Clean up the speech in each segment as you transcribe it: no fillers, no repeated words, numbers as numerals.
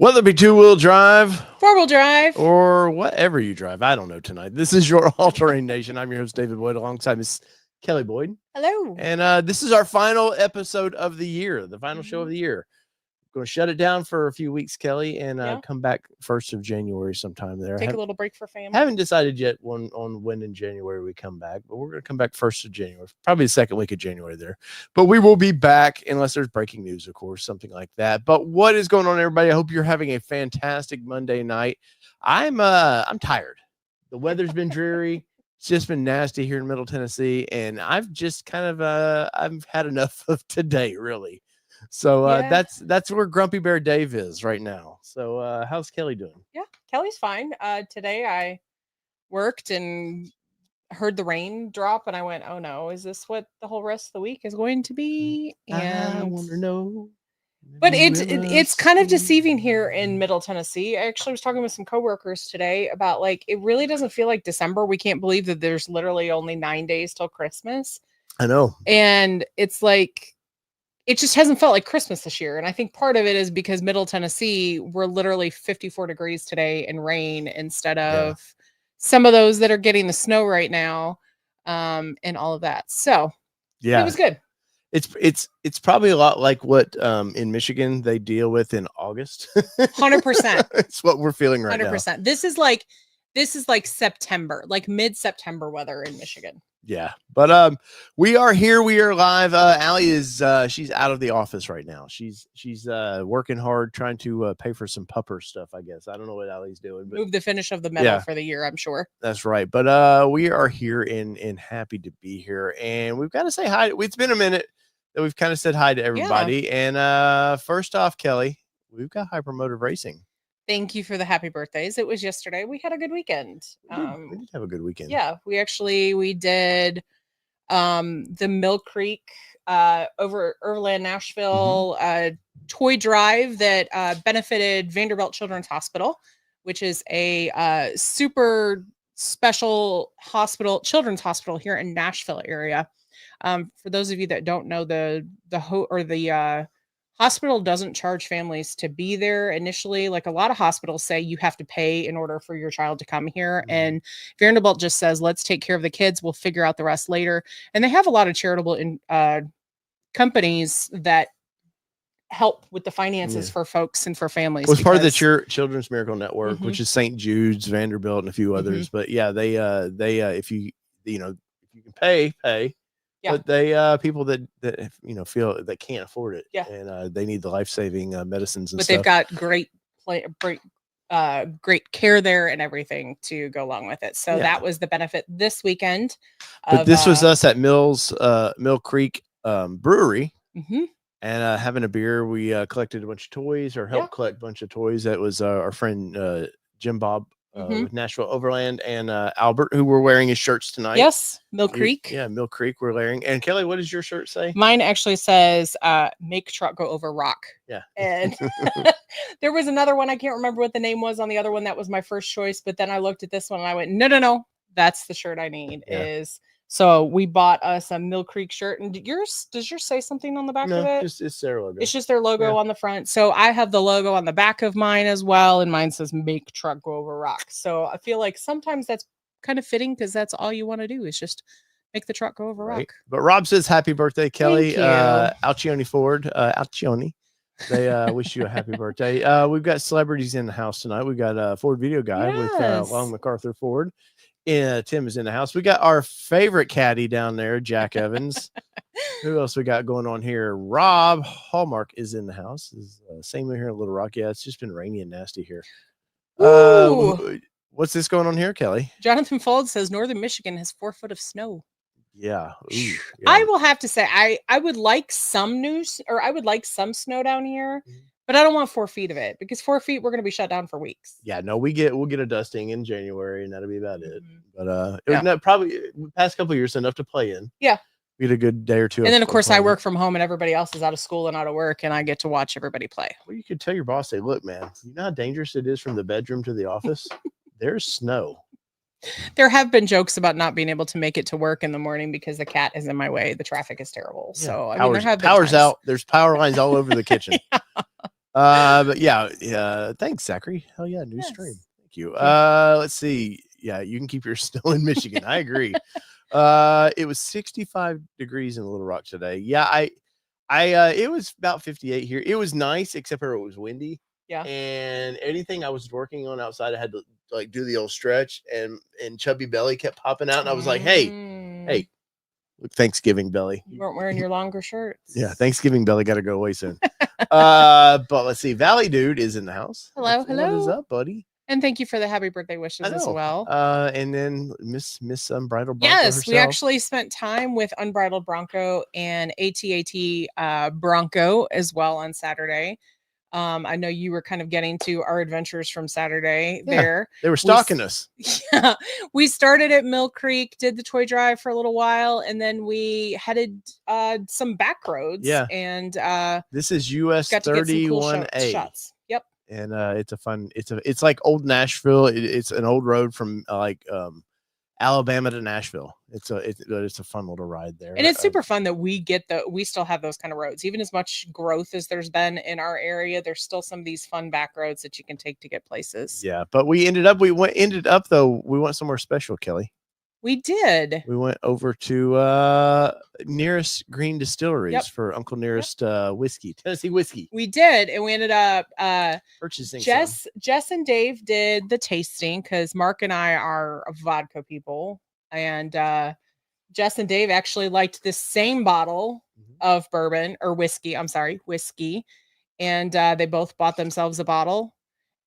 Whether it be two-wheel drive, four-wheel drive, or whatever you drive, I don't know tonight. This is your All-Terrain Nation. I'm your host, David Boyd, alongside Miss Kelly Boyd. Hello. And this is our final episode of the year, the final show of the year. Going to shut it down for a few weeks, Kelly, and come back 1st of January sometime there. Take a little break for family. Haven't decided yet on when in January we come back, but we're going to come back 1st of January, probably the second week of January there. But we will be back unless there's breaking news, of course, something like that. But what is going on, everybody? I hope you're having a fantastic Monday night. I'm tired. The weather's been dreary. It's just been nasty here in Middle Tennessee, and I've just kind of I've had enough of today, really. So that's where Grumpy Bear Dave is right now. So how's Kelly doing? Yeah, Kelly's fine. Today I worked and heard the rain drop, and I went, "Oh no, is this what the whole rest of the week is going to be?" And I want to know. But it's kind of deceiving here in Middle Tennessee. I actually was talking with some coworkers today about it really doesn't feel like December. We can't believe that there's literally only 9 days till Christmas. I know. And it's like it just hasn't felt like Christmas this year. And I think part of it is because Middle Tennessee, we're literally 54 degrees today and rain instead of some of those that are getting the snow right now, and all of that. So it was good. It's probably a lot like what in Michigan they deal with in August. 100%. It's what we're feeling right 100%. now. This is like September, like mid-September weather in Michigan. Yeah, but we are here. We are live. Allie is she's out of the office right now. She's working hard trying to pay for some pupper stuff, I guess. I don't know what Allie's doing, but move the finish of the medal for the year, I'm sure. That's right. But we are here and happy to be here, and we've got to say hi. It's been a minute that we've kind of said hi to everybody. And first off, Kelly, we've got Hypermotive Racing. Thank you for the happy birthdays. It was yesterday. We had a good weekend. We did have a good weekend. Yeah, we did the Mill Creek over Overland, Nashville toy drive that benefited Vanderbilt Children's Hospital, which is a super special children's hospital here in Nashville area. For those of you that don't know, the hospital doesn't charge families to be there initially. Like a lot of hospitals say you have to pay in order for your child to come here. And Vanderbilt just says, let's take care of the kids. We'll figure out the rest later. And they have a lot of charitable companies that help with the finances for folks and for families. Well, it's part of the Children's Miracle Network, which is St. Jude's, Vanderbilt, and a few others. But yeah, they if you can pay. Yeah. But they people that feel they can't afford it, and they need the life-saving medicines and stuff. But they've got great care there and everything to go along with it. So that was the benefit this weekend. But this was us at Mill Creek Brewery, and having a beer. We collected a bunch of toys, or helped collect a bunch of toys. That was our friend Jim Bob. With Nashville Overland and Albert, who were wearing his shirts tonight. Yes, Mill Creek. Yeah, Mill Creek we're wearing. And Kelly, what does your shirt say? Mine actually says make truck go over rock. Yeah. And there was another one, I can't remember what the name was on the other one. That was my first choice. But then I looked at this one and I went, no. That's the shirt I need. So we bought us a Mill Creek shirt. And does yours say something on the back of it? It's their logo. It's just their logo on the front. So I have the logo on the back of mine as well. And mine says make truck go over rock. So I feel like sometimes that's kind of fitting because that's all you want to do is just make the truck go over rock. But Rob says happy birthday, Kelly. Thank you. Alcione Ford. Alcione. They wish you a happy birthday. We've got celebrities in the house tonight. We got a Ford video guy with Long MacArthur Ford. Tim is in the house. We got our favorite caddy down there, Jack Evans. Who else we got going on here? Rob Hallmark is in the house. Same here in Little Rock. Yeah, it's just been rainy and nasty here. What's this going on here, Kelly? Jonathan Fold says Northern Michigan has 4 foot of snow. Yeah. I will have to say I would like some news, or I would like some snow down here. But I don't want 4 feet of it because 4 feet, we're going to be shut down for weeks. Yeah, no, we'll get a dusting in January and that'll be about it. But it was probably the past couple of years enough to play in. Yeah. We had a good day or two. And then of course I work from home and everybody else is out of school and out of work and I get to watch everybody play. Well, you could tell your boss, say, look, man, you know how dangerous it is from the bedroom to the office? There's snow. There have been jokes about not being able to make it to work in the morning because the cat is in my way. The traffic is terrible. So I mean, there have been power's out. There's power lines all over the kitchen. But yeah. Thanks, Zachary. Hell yeah, new stream. Yes. Thank you. Thank you. Let's see. Yeah, you can keep your still in Michigan. I agree. It was 65 degrees in Little Rock today. Yeah, it was about 58 here. It was nice, except for it was windy. Yeah. And anything I was working on outside, I had to like do the old stretch, and chubby belly kept popping out, and I was like, hey, look, Thanksgiving belly. You weren't wearing your longer shirts. Yeah, Thanksgiving belly got to go away soon. But let's see. Valley Dude is in the house. Hello, What hello. is up, buddy? And thank you for the happy birthday wishes as well. And then Miss Unbridled Bronco Yes, herself. we actually spent time with Unbridled Bronco and ATAT Bronco as well on Saturday. I know you were kind of getting to our adventures from Saturday there. They were stalking us. Yeah, we started at Mill Creek, did the toy drive for a little while, and then we headed some back roads. Yeah, and this is US 31A. Shots. Yep. And it's like old Nashville. It's an old road from Alabama to Nashville. It's a fun little ride there, and it's super fun that we still have those kind of roads. Even as much growth as there's been in our area, there's still some of these fun back roads that you can take to get places. Yeah, but we went somewhere special, Kelly. We did. We went over to Nearest Green Distilleries for Uncle Nearest whiskey, Tennessee whiskey. We did, and we ended up purchasing. Jess and Dave did the tasting because Mark and I are vodka people, and Jess and Dave actually liked the same bottle of bourbon or whiskey. I'm sorry, whiskey, and they both bought themselves a bottle.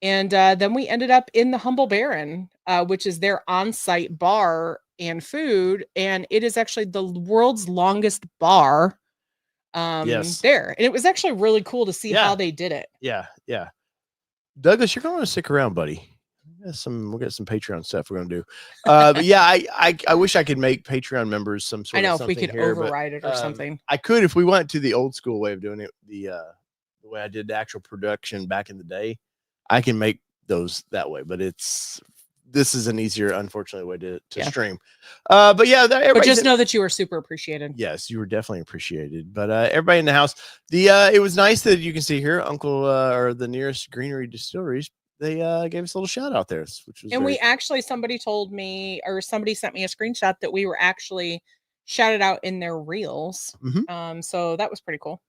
And then we ended up in the Humble Baron, which is their on-site bar and food, and it is actually the world's longest bar there. And it was actually really cool to see how they did it. Yeah. Douglas, you're going to stick around, buddy. We'll get some Patreon stuff we're going to do. But yeah, I wish I could make Patreon members some sort of something. I know if we could override it or something. I could if we went to the old school way of doing it, the way I did the actual production back in the day. I can make those that way, but this is an easier, unfortunately, way to stream. But yeah, but just know that you were super appreciated. Yes, you were definitely appreciated. But everybody in the house, it was nice that you can see here, Uncle or the Nearest Greenery Distilleries. They gave us a little shout out there, which was. And we actually, somebody told me, or somebody sent me a screenshot that we were actually shouted out in their reels. So that was pretty cool.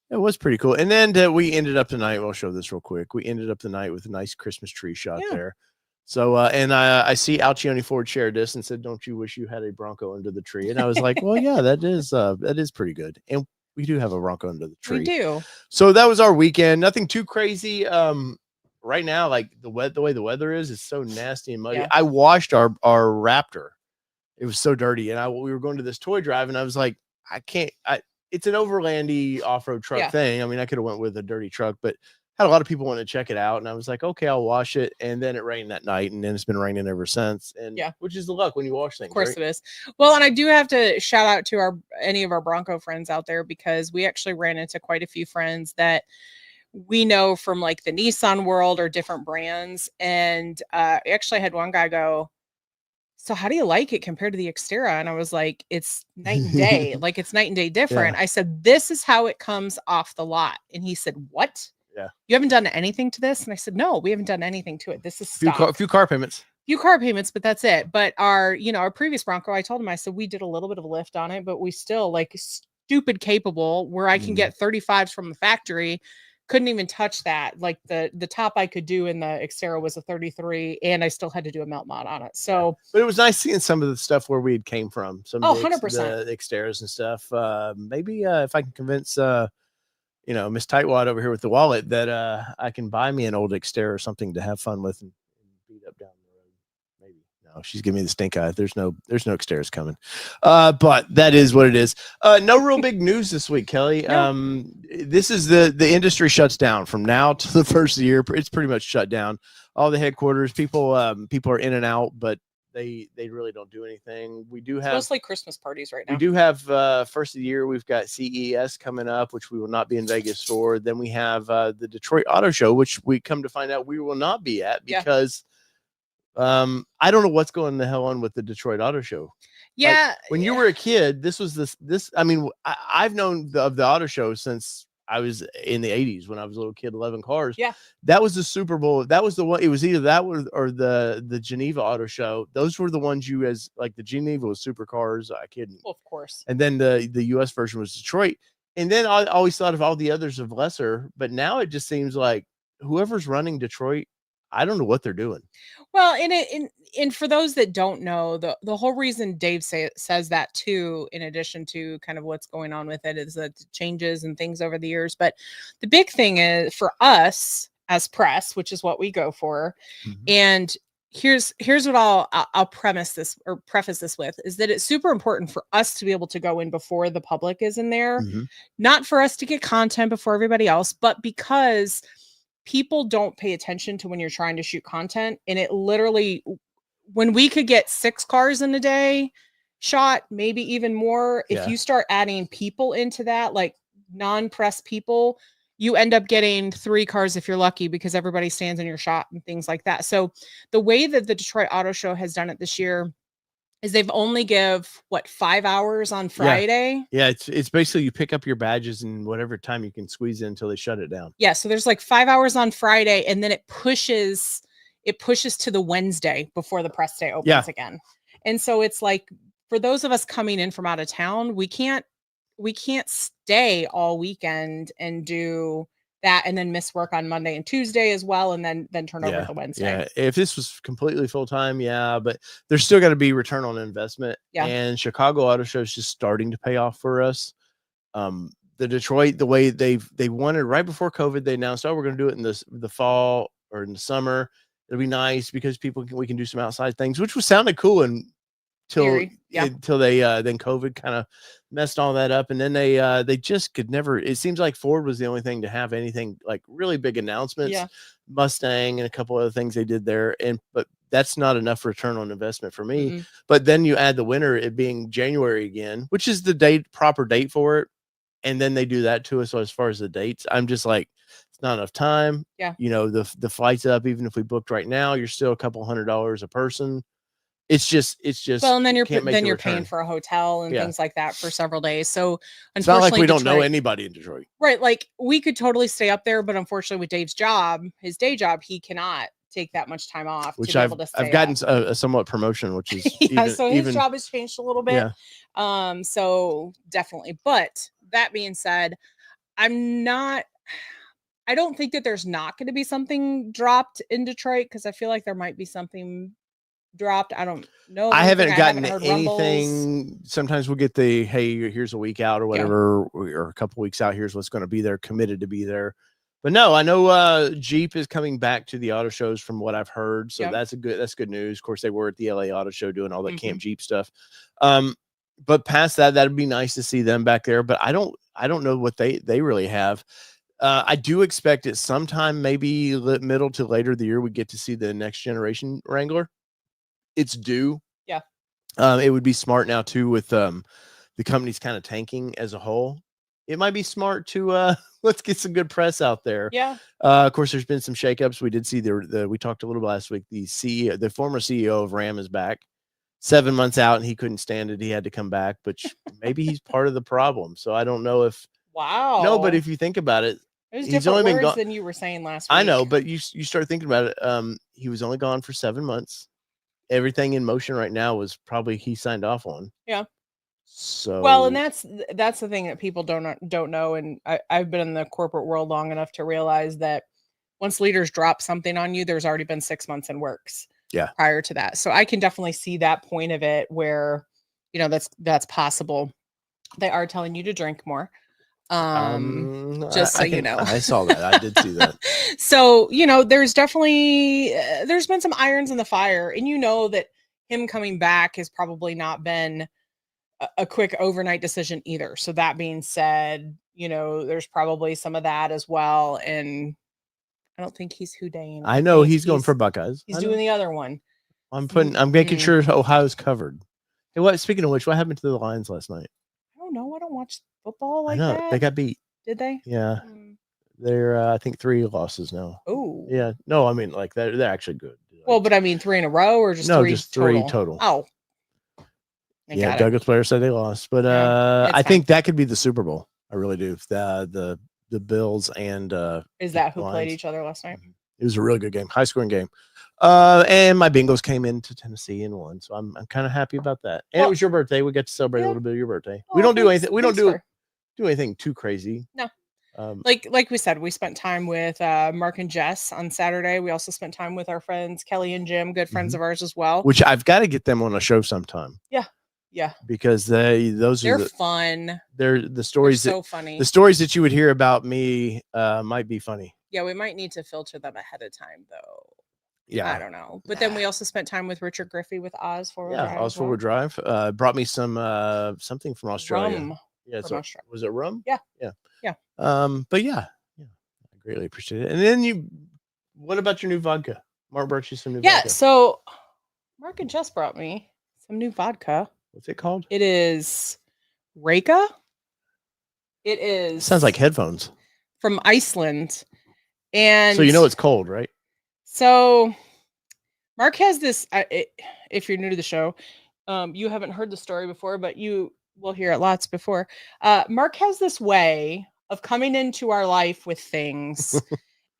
It was pretty cool. And then we ended up the night. I'll show this real quick. We ended up the night with a nice Christmas tree shot there. So, and I see Alcione Ford shared this and said, "Don't you wish you had a Bronco under the tree?" And I was like, "Well, yeah, that is pretty good." And we do have a Bronco under the tree. We do. So that was our weekend. Nothing too crazy. Right now, like the way the weather is so nasty and muddy. Yeah. I washed our Raptor. It was so dirty, and we were going to this toy drive, and I was like, I can't. It's an overlandy off-road truck thing. I mean, I could have went with a dirty truck, but had a lot of people want to check it out. And I was like, okay, I'll wash it. And then it rained that night, and then it's been raining ever since. And which is the luck when you wash things. Of course it is. Well, and I do have to shout out to any of our Bronco friends out there, because we actually ran into quite a few friends that we know from like the Nissan world or different brands. And I actually had one guy go, "So how do you like it compared to the Xterra?" And I was like, "It's night and day. Like it's night and day different." I said, "This is how it comes off the lot." And he said, "What? Yeah. You haven't done anything to this?" And I said, "No, we haven't done anything to it. This is stock. A few car payments, but that's it." But our previous Bronco, I told him, I said, we did a little bit of a lift on it, but we still like stupid capable where I can get 35s from the factory. Couldn't even touch that. Like the top I could do in the Xterra was a 33, and I still had to do a melt mod on it. So, but it was nice seeing some of the stuff where we came from. Some 100% the Xterras and stuff. Maybe if I can convince Miss Tightwad over here with the wallet that I can buy me an old Xterra or something to have fun with and beat up down the road. Maybe. No, she's giving me the stink eye. There's no Xterras coming. But that is what it is. No real big news this week, Kelly. No. This is the industry shuts down from now to the first of the year. It's pretty much shut down. All the headquarters, people are in and out, but they really don't do anything. We do have mostly Christmas parties right now. We do have first of the year. We've got CES coming up, which we will not be in Vegas for. Then we have the Detroit Auto Show, which we come to find out we will not be at because I don't know what's going the hell on with the Detroit Auto Show. Yeah. Like, when you were a kid, this was this. I mean, I've known of the auto show since I was in the 80s when I was a little kid, 11 cars. Yeah. That was the Super Bowl. That was the one. It was either that or the Geneva Auto Show. Those were the ones you as like the Geneva was supercars. I kidding. Well, of course. And then the US version was Detroit. And then I always thought of all the others of lesser, but now it just seems like whoever's running Detroit, I don't know what they're doing. Well, and for those that don't know, the whole reason Dave says that too, in addition to kind of what's going on with it, is that changes and things over the years. But the big thing is for us as press, which is what we go for, and here's what I'll preface this with, is that it's super important for us to be able to go in before the public is in there, not for us to get content before everybody else, but because people don't pay attention to when you're trying to shoot content. And it literally, when we could get 6 cars in a day shot, maybe even more, if you start adding people into that, like non-press people, you end up getting 3 cars if you're lucky, because everybody stands in your shot and things like that. So the way that the Detroit Auto Show has done it this year is they've only give 5 hours on Friday. Yeah, it's basically you pick up your badges and whatever time you can squeeze in until they shut it down. Yeah, so there's like 5 hours on Friday, and then it pushes to the Wednesday before the press day opens again. And so it's like, for those of us coming in from out of town, we can't stay all weekend and do that and then miss work on Monday and Tuesday as well, and then turn over the Wednesday. Yeah, if this was completely full time, but there's still got to be return on investment. Yeah. And Chicago Auto Show is just starting to pay off for us. The Detroit, the way they wanted right before COVID, they announced, we're going to do it in the fall or in the summer. It'll be nice because we can do some outside things, which was sounded cool until they then COVID kind of messed all that up, and then they just could never. It seems like Ford was the only thing to have anything like really big announcements. Mustang and a couple other things they did there, but that's not enough return on investment for me. But then you add the winter, it being January again, which is the proper date for it, and then they do that to us. So as far as the dates, I'm just like, it's not enough time. The flights up, even if we booked right now, you're still a couple $100 a person. It's just well, and then you're paying for a hotel and things like that for several days. So it's not like we don't know anybody in Detroit, right? Like we could totally stay up there, but unfortunately, with Dave's job, his day job, he cannot take that much time off. Which I've gotten a somewhat promotion, which is so his job has changed a little bit. So definitely. But that being said, I don't think that there's not going to be something dropped in Detroit, because I feel like there might be something dropped. I don't know. I haven't gotten anything. Sometimes we'll get the, hey, here's a week out or whatever, or a couple weeks out. Here's what's going to be there, committed to be there. But no, I know Jeep is coming back to the auto shows from what I've heard. So that's good news. Of course, they were at the LA Auto Show doing all that Camp Jeep stuff. But past that'd be nice to see them back there. But I don't know what they really have. I do expect it sometime, maybe middle to later the year, we get to see the next generation Wrangler. It's due. It would be smart now too, with the company's kind of tanking as a whole. It might be smart to let's get some good press out there. Of course, there's been some shakeups. We did see we talked a little bit last week. The former CEO of Ram is back 7 months out, and he couldn't stand it. He had to come back, but maybe he's part of the problem. So I don't know if. Wow. No, but if you think about it, he's only been gone than you were saying last week. I know, but you start thinking about it. He was only gone for 7 months. Everything in motion right now was probably he signed off on. So well, and that's the thing that people don't know. And I've been in the corporate world long enough to realize that once leaders drop something on you, there's already been 6 months in works. Prior to that. So I can definitely see that point of it where, that's possible. They are telling you to drink more. Just so you know. I saw that. I did see that. So, there's definitely, there's been some irons in the fire, and that him coming back has probably not been a quick overnight decision either. So that being said, there's probably some of that as well. And I don't think he's Houdain. I know he's going for Buckeyes. He's doing the other one. I'm making sure Ohio's covered. Hey, speaking of which, what happened to the Lions last night? I don't know. I don't watch football like that. They got beat. Did they? Yeah. They're I think 3 losses now. Oh. Yeah. No, I mean, like they're actually good. Well, but I mean 3 in a row or just 3 just 3 total. Oh. Douglas players said they lost, but I think that could be the Super Bowl. I really do. The the Bills and Is that who Lions. played each other last night? It was a really good game, high scoring game. And my Bengals came into Tennessee and won, so I'm kind of happy about that. And it was your birthday. We got to celebrate a little bit of your birthday. We don't do anything. We don't do anything too crazy. No. Like we said, we spent time with Mark and Jess on Saturday. We also spent time with our friends Kelly and Jim, good friends of ours as well. Which I've got to get them on a show sometime. Yeah, because they're fun. They're the stories so funny. The stories that you would hear about me might be funny. Yeah, we might need to filter them ahead of time though. Yeah, I don't know. But then we also spent time with Richard Griffey with Oz Forward Drive. Oz Forward Drive brought me some something from Australia. Rum. Yeah, so was it rum? Yeah. But yeah, I greatly appreciate it. And then what about your new vodka? Mark brought you some new vodka. Yeah, so Mark and Jess brought me some new vodka. What's it called? It is Reka. It is. Sounds like headphones. From Iceland. And so it's cold, right? So Mark has this, if you're new to the show, you haven't heard the story before, but you will hear it lots before. Mark has this way of coming into our life with things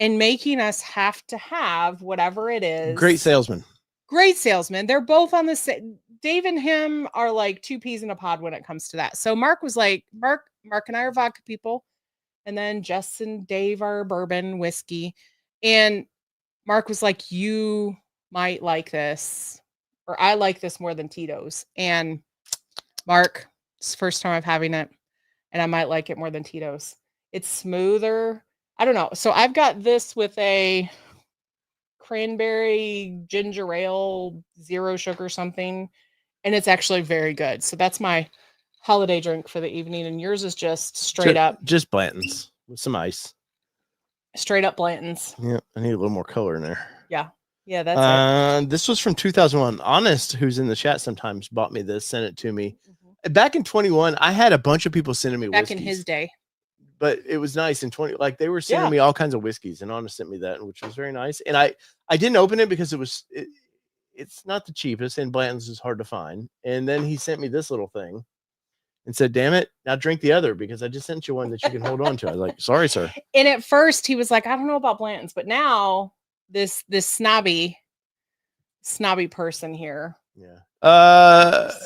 and making us have to have whatever it is. Great salesman. They're both on the same. Dave and him are like two peas in a pod when it comes to that. So Mark was like, Mark and I are vodka people. And then Jess and Dave are bourbon, whiskey. And Mark was like, you might like this, or I like this more than Tito's. And Mark, it's the first time I'm having it, and I might like it more than Tito's. It's smoother. I don't know. So I've got this with a cranberry ginger ale, 0 sugar something, and it's actually very good. So that's my holiday drink for the evening, and yours is just straight up. Just Blanton's with some ice. Straight up Blanton's. Yeah, I need a little more color in there. Yeah, that's it. This was from 2001. Honest, who's in the chat sometimes, bought me this, sent it to me. Back in 21, I had a bunch of people sending me back whiskeys, in his day. But it was nice in 20, like they were sending me all kinds of whiskeys, and Honest sent me that, which was very nice. And I didn't open it because it's not the cheapest, and Blanton's is hard to find. And then he sent me this little thing and said, damn it, now drink the other, because I just sent you one that you can hold on to. I was like, sorry, sir. And at first he was like, I don't know about Blanton's, but now this snobby person here. Yeah.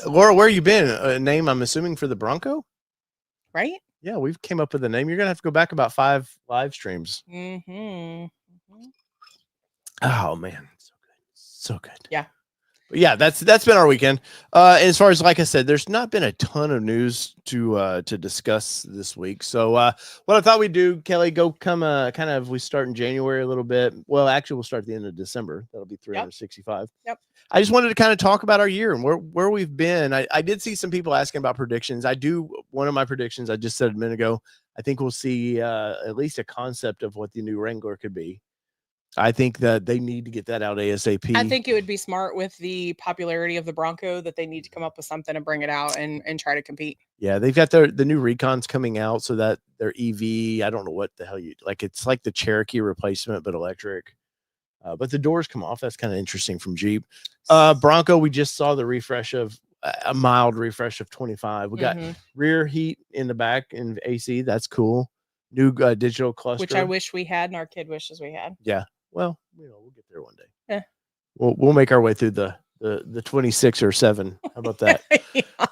Laura, where you been? A name, I'm assuming, for the Bronco? Right? Yeah, we've came up with a name. You're going to have to go back about 5 live streams. Mm-hmm. Oh, man. So good. Yeah. But yeah, that's been our weekend. As far as, like I said, there's not been a ton of news to discuss this week. So what I thought we'd do, Kelly, we start in January a little bit. Well, actually, we'll start at the end of December. That'll be 365. Yep. I just wanted to kind of talk about our year and where we've been. I did see some people asking about predictions. One of my predictions, I just said a minute ago, I think we'll see at least a concept of what the new Wrangler could be. I think that they need to get that out ASAP. I think it would be smart with the popularity of the Bronco that they need to come up with something to bring it out and try to compete. Yeah, they've got the new Recons coming out, so that their EV, I don't know what the hell it's like the Cherokee replacement, but electric. But the doors come off. That's kind of interesting from Jeep. Bronco, we just saw the refresh of a mild refresh of 25. We got rear heat in the back and AC. That's cool. New digital cluster, which I wish we had, and our kid wishes we had. Yeah. Well, we'll get there one day. Yeah. We'll make our way through the 26 or 7. How about that?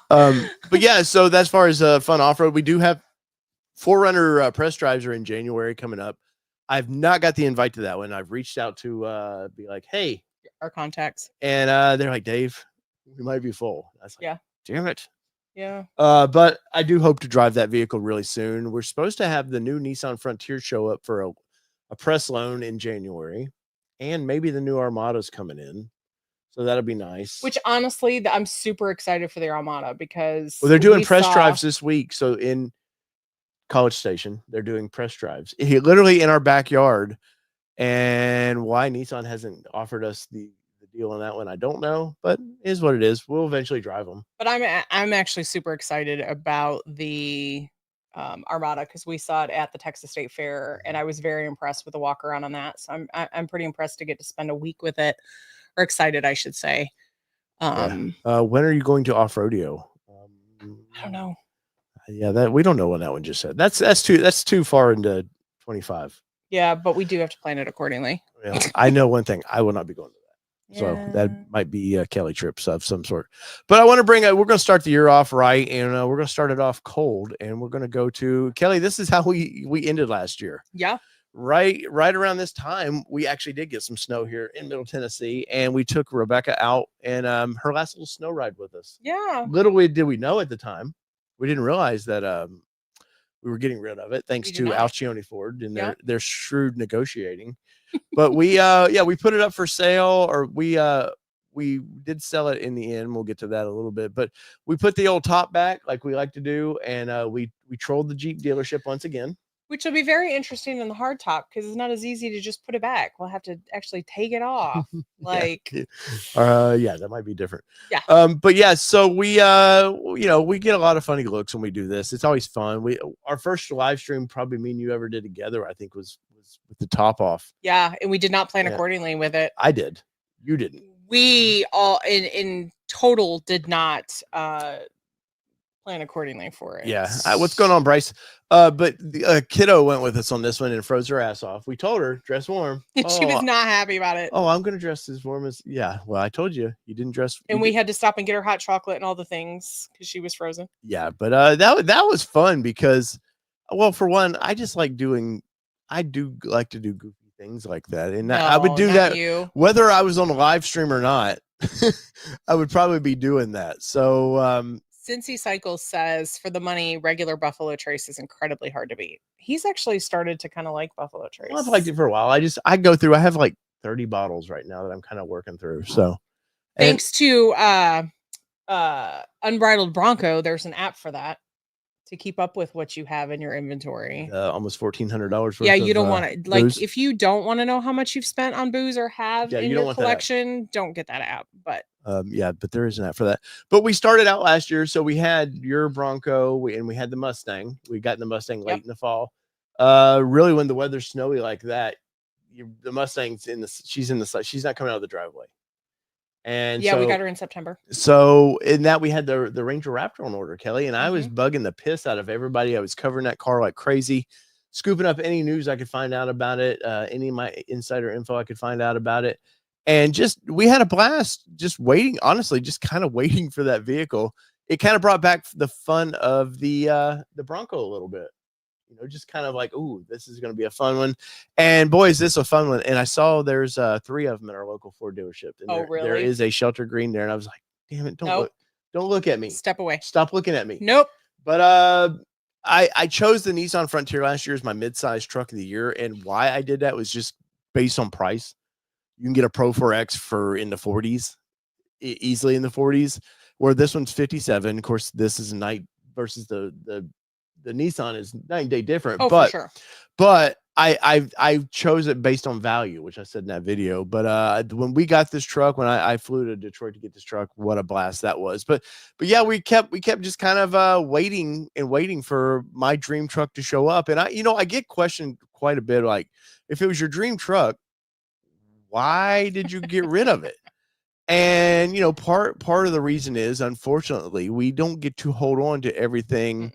But yeah, so as far as fun off-road, we do have 4Runner press drives are in January coming up. I've not got the invite to that one. I've reached out to be like, hey, our contacts. And they're like, Dave, we might be full. I was like, yeah. Damn it. Yeah. But I do hope to drive that vehicle really soon. We're supposed to have the new Nissan Frontier show up for a press loan in January, and maybe the new Armada's coming in, so that'll be nice. Which honestly, I'm super excited for the Armada because they're doing press drives this week. So in College Station, they're doing press drives literally in our backyard. And why Nissan hasn't offered us the deal on that one, I don't know, but it is what it is. We'll eventually drive them. But I'm actually super excited about the Armada because we saw it at the Texas State Fair, and I was very impressed with the walk around on that. So I'm pretty impressed to get to spend a week with it, or excited, I should say. When are you going to off rodeo? I don't know. Yeah, that we don't know when that one just said. That's too far into 25. Yeah, but we do have to plan it accordingly. Well, I know one thing. I will not be going to that. So that Yeah. might be Kelly trips of some sort. But I want to we're going to start the year off right, and we're going to start it off cold, and we're going to go to Kelly. This is how we ended last year. Yeah. Right around this time, we actually did get some snow here in Middle Tennessee, and we took Rebecca out and her last little snow ride with us. Yeah. Little did we know at the time, we didn't realize that we were getting rid of it thanks to Alcione Ford and their shrewd negotiating. But we put it up for sale, or we did sell it in the end. We'll get to that a little bit, but we put the old top back like we like to do, and we trolled the Jeep dealership once again. Which will be very interesting in the hardtop because it's not as easy to just put it back. We'll have to actually take it off. Like, yeah, that might be different. Yeah. But yeah, so we we get a lot of funny looks when we do this. It's always fun. Our first live stream, probably me and you ever did together, I think was with the top off. Yeah, and we did not plan accordingly with it. I did. You didn't. We all in total did not plan accordingly for it. Yeah. What's going on, Bryce? But the kiddo went with us on this one and froze her ass off. We told her dress warm. She was not happy about it. Oh, I'm gonna dress as warm as well. I told you didn't dress. And we had to stop and get her hot chocolate and all the things because she was frozen. Yeah, but that was fun because, well, for one, I do like to do goofy things like that, and I would do that whether I was on a live stream or not. I would probably be doing that. So Cincy Cycles says, for the money, regular Buffalo Trace is incredibly hard to beat. He's actually started to kind of like Buffalo Trace. Well, I've liked it for a while. I go through, I have like 30 bottles right now that I'm kind of working through. So thanks to Unbridled Bronco, there's an app for that to keep up with what you have in your inventory. Almost $1,400. Yeah, you don't want to, like, booze. If you don't want to know how much you've spent on booze or have in your collection, don't get that app. But but there is an app for that. But we started out last year, so we had your Bronco, and we had the Mustang. We got the Mustang late in the fall. Really, when the weather's snowy like that, the Mustang's she's not coming out of the driveway. And yeah, we got her in September. So in that we had the Ranger Raptor on order, Kelly, and I was bugging the piss out of everybody. I was covering that car like crazy, scooping up any news I could find out about it, any of my insider info I could find out about it. And we had a blast just waiting, honestly, just kind of waiting for that vehicle. It kind of brought back the fun of the Bronco a little bit. Just kind of like, ooh, this is going to be a fun one. And boy, is this a fun one. And I saw there's 3 of them at our local Ford dealership. And really? There is a shelter green there. And I was like, damn it, don't look at me. Step away. Stop looking at me. Nope. But I chose the Nissan Frontier last year as my mid-size truck of the year. And why I did that was just based on price. You can get a Pro 4X for in the 40s, easily in the 40s, where this one's 57. Of course, this is a night versus the Nissan is 9-day different. Oh, for sure. But I chose it based on value, which I said in that video. But when we got this truck, when I flew to Detroit to get this truck, what a blast that was. But yeah, we kept just kind of waiting for my dream truck to show up. And I get questioned quite a bit, like, if it was your dream truck, why did you get rid of it? And part of the reason is, unfortunately, we don't get to hold on to everything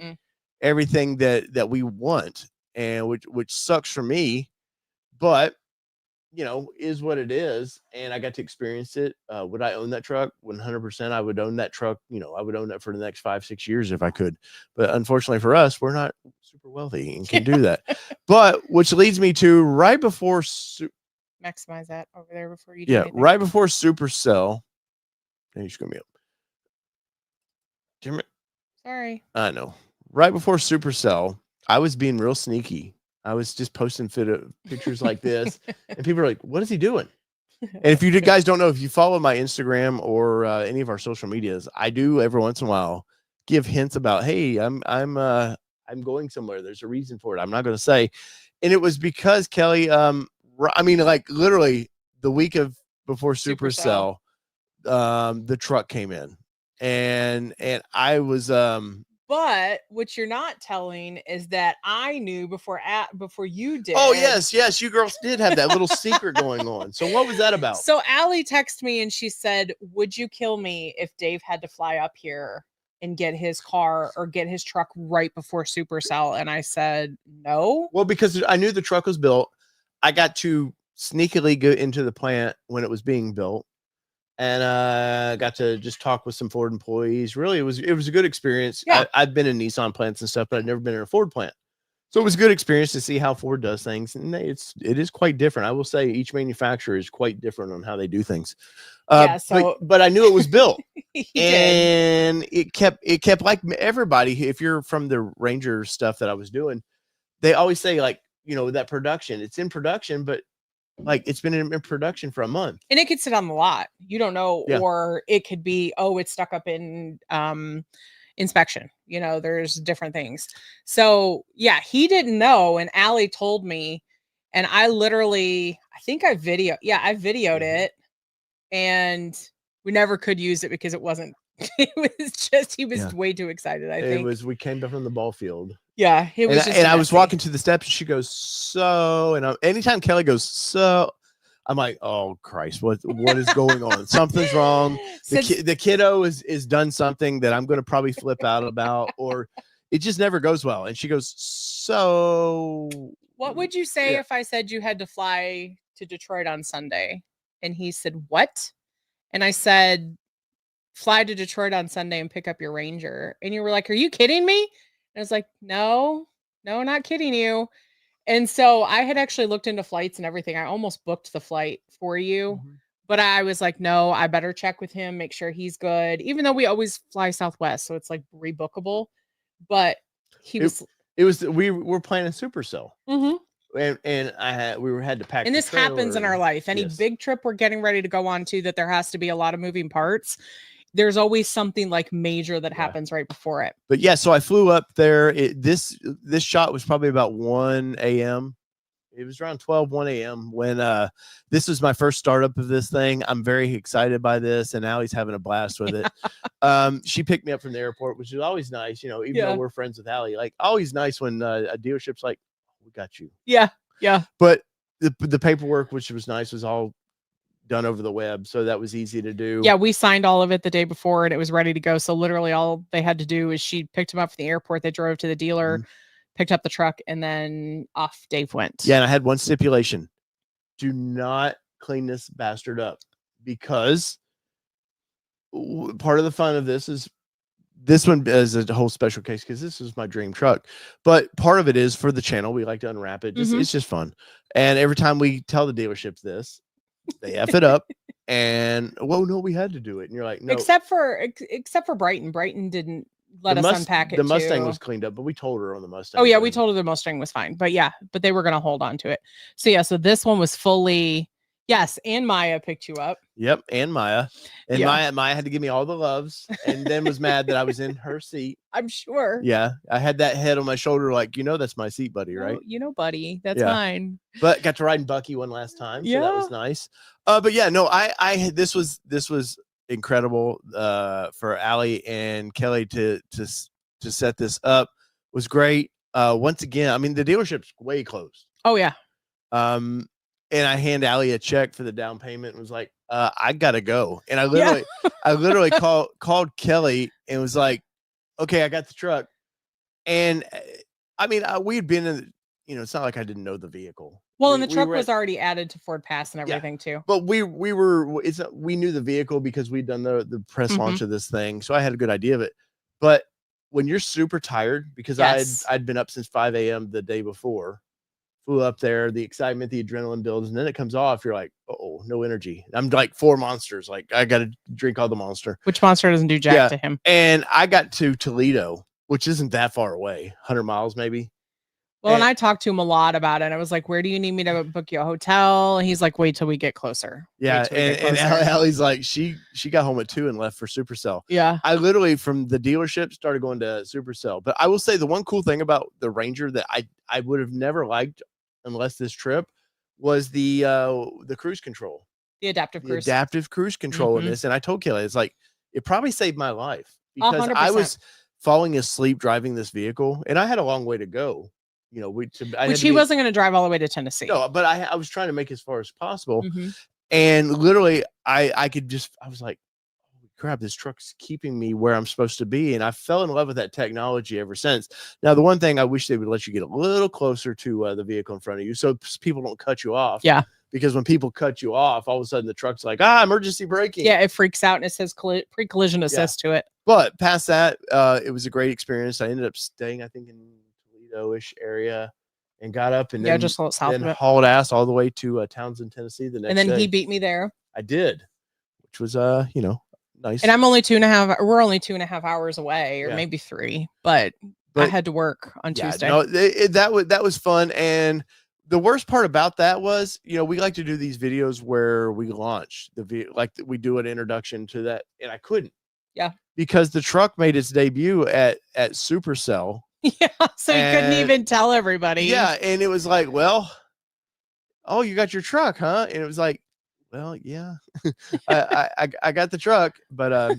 that we want, and which sucks for me, but is what it is. And I got to experience it. Would I own that truck? 100%. I would own that truck. I would own that for the next 5-6 years if I could. But unfortunately for us, we're not super wealthy and can do that. But which leads me to right before maximize that over there before you do anything. Right before Supercell. Hey, you're gonna be up. Sorry. I know. Right before Supercell, I was being real sneaky. I was just posting pictures like this, and people are like, "What is he doing?" And if you guys don't know, if you follow my Instagram or any of our social medias, I do every once in a while give hints about, "Hey, I'm going somewhere. There's a reason for it. I'm not going to say." And it was because Kelly, like literally the week before Supercell, the truck came in, and I was But what you're not telling is that I knew before you did. Oh, yes. You girls did have that little secret going on. So what was that about? So Allie texted me and she said, would you kill me if Dave had to fly up here and get his car or get his truck right before Supercell? And I said, no. Well, because I knew the truck was built, I got to sneakily go into the plant when it was being built, and got to just talk with some Ford employees. Really, it was a good experience. Yeah. I've been in Nissan plants and stuff, but I've never been in a Ford plant. So it was a good experience to see how Ford does things, and it is quite different. I will say each manufacturer is quite different on how they do things. Yeah, so but I knew it was built, he and it kept like everybody. If you're from the Ranger stuff that I was doing, they always say like, that production, it's in production, but like it's been in production for a month, and it could sit on the lot. You don't know, Yeah. or it could be, oh, it's stuck up in inspection. There's different things. So yeah, he didn't know, and Allie told me, and I think I videoed it, and we never could use it because it wasn't. It was just he was way too excited. I think we came back from the ball field. Yeah, it was and I was walking to the steps, and she goes, so, and anytime Kelly goes, so, I'm like, oh Christ, what is going on? Something's wrong. The kiddo is done something that I'm going to probably flip out about, or it just never goes well. And she goes, so what would you say if I said you had to fly to Detroit on Sunday? And he said, what? And I said, fly to Detroit on Sunday and pick up your Ranger. And you were like, are you kidding me? And I was like, no, not kidding you. And so I had actually looked into flights and everything. I almost booked the flight for you, but I was like, no, I better check with him, make sure he's good, even though we always fly Southwest. So it's like rebookable, but we were planning Supercell. And we had to pack. And this happens in our life. Any big trip we're getting ready to go on to that there has to be a lot of moving parts. There's always something like major that happens right before it. But yeah, so I flew up there. This shot was probably about 1 a.m. It was around 1 a.m. when this was my first startup of this thing. I'm very excited by this, and Allie's having a blast with it. She picked me up from the airport, which is always nice, even though we're friends with Allie. Like, always nice when a dealership's like, we got you. Yeah. But the paperwork, which was nice, was all done over the web, so that was easy to do. Yeah, we signed all of it the day before, and it was ready to go. So literally all they had to do is she picked him up from the airport. They drove to the dealer, picked up the truck, and then off Dave went. Yeah, and I had one stipulation: do not clean this bastard up, because part of the fun of this is this one is a whole special case because this is my dream truck. But part of it is for the channel. We like to unwrap it. It's just fun. And every time we tell the dealerships this, they F it up, and no, we had to do it. And you're like, no. Except for Brighton. Brighton didn't let us unpack it. The Mustang was cleaned up, but we told her on the Mustang. Oh yeah, we told her the Mustang was fine. But they were gonna hold on to it. So this one was fully. Yes, and Maya picked you up. Yep, and Maya. And Maya had to give me all the loves, and then was mad that I was in her seat. I'm sure. Yeah, I had that head on my shoulder like, that's my seat, buddy, right? Buddy, that's mine. But got to ride in Bucky one last time, so that was nice. But yeah, no, this was incredible for Allie and Kelly to set this up. It was great. Once again, I mean, the dealership's way closed. Oh yeah. And I hand Allie a check for the down payment and was like, I gotta go. And I literally called Kelly and was like, okay, I got the truck. And I mean, we'd been in, it's not like I didn't know the vehicle. Well, and the truck was already added to Ford Pass and everything too. But we knew the vehicle because we'd done the press launch of this thing. So I had a good idea of it. But when you're super tired, because I'd been up since 5 a.m. the day before, flew up there, the excitement, the adrenaline builds, and then it comes off. You're like, oh, no energy. I'm like 4 monsters. Like, I got to drink all the Monster. Which Monster doesn't do jack to him? And I got to Toledo, which isn't that far away, 100 miles maybe. Well, and I talked to him a lot about it. I was like, where do you need me to book you a hotel? And he's like, wait till we get closer. Yeah. And Allie's like, she got home at 2 and left for Supercell. Yeah. I literally from the dealership started going to Supercell. But I will say the one cool thing about the Ranger that I would have never liked unless this trip was the cruise control. The adaptive cruise control in this. And I told Kelly, it's like, it probably saved my life because 100%. I was falling asleep driving this vehicle and I had a long way to go. Which he wasn't going to drive all the way to Tennessee. No, but I was trying to make as far as possible. And literally I was like, holy crap, this truck's keeping me where I'm supposed to be. And I fell in love with that technology ever since. Now, the one thing I wish they would let you get a little closer to the vehicle in front of you so people don't cut you off. Yeah. Because when people cut you off, all of a sudden the truck's like, emergency braking. Yeah, it freaks out and it says pre-collision assist to it. But past that, it was a great experience. I ended up staying, I think, in Toledo-ish area and got up and just a little south of it. hauled ass all the way to Townsend, Tennessee the next day. And then he beat me there. I did, which was, nice. And I'm only 2.5. We're only 2.5 hours away, or maybe 3. But I had to work on Tuesday. No, that was fun. And the worst part about that was, we like to do these videos where we launch like we do an introduction to that, and I couldn't. Yeah. Because the truck made its debut at Supercell. Yeah, so you couldn't even tell everybody. Yeah, and it was like, well, oh, you got your truck, huh? And it was like, well, yeah, I got the truck, but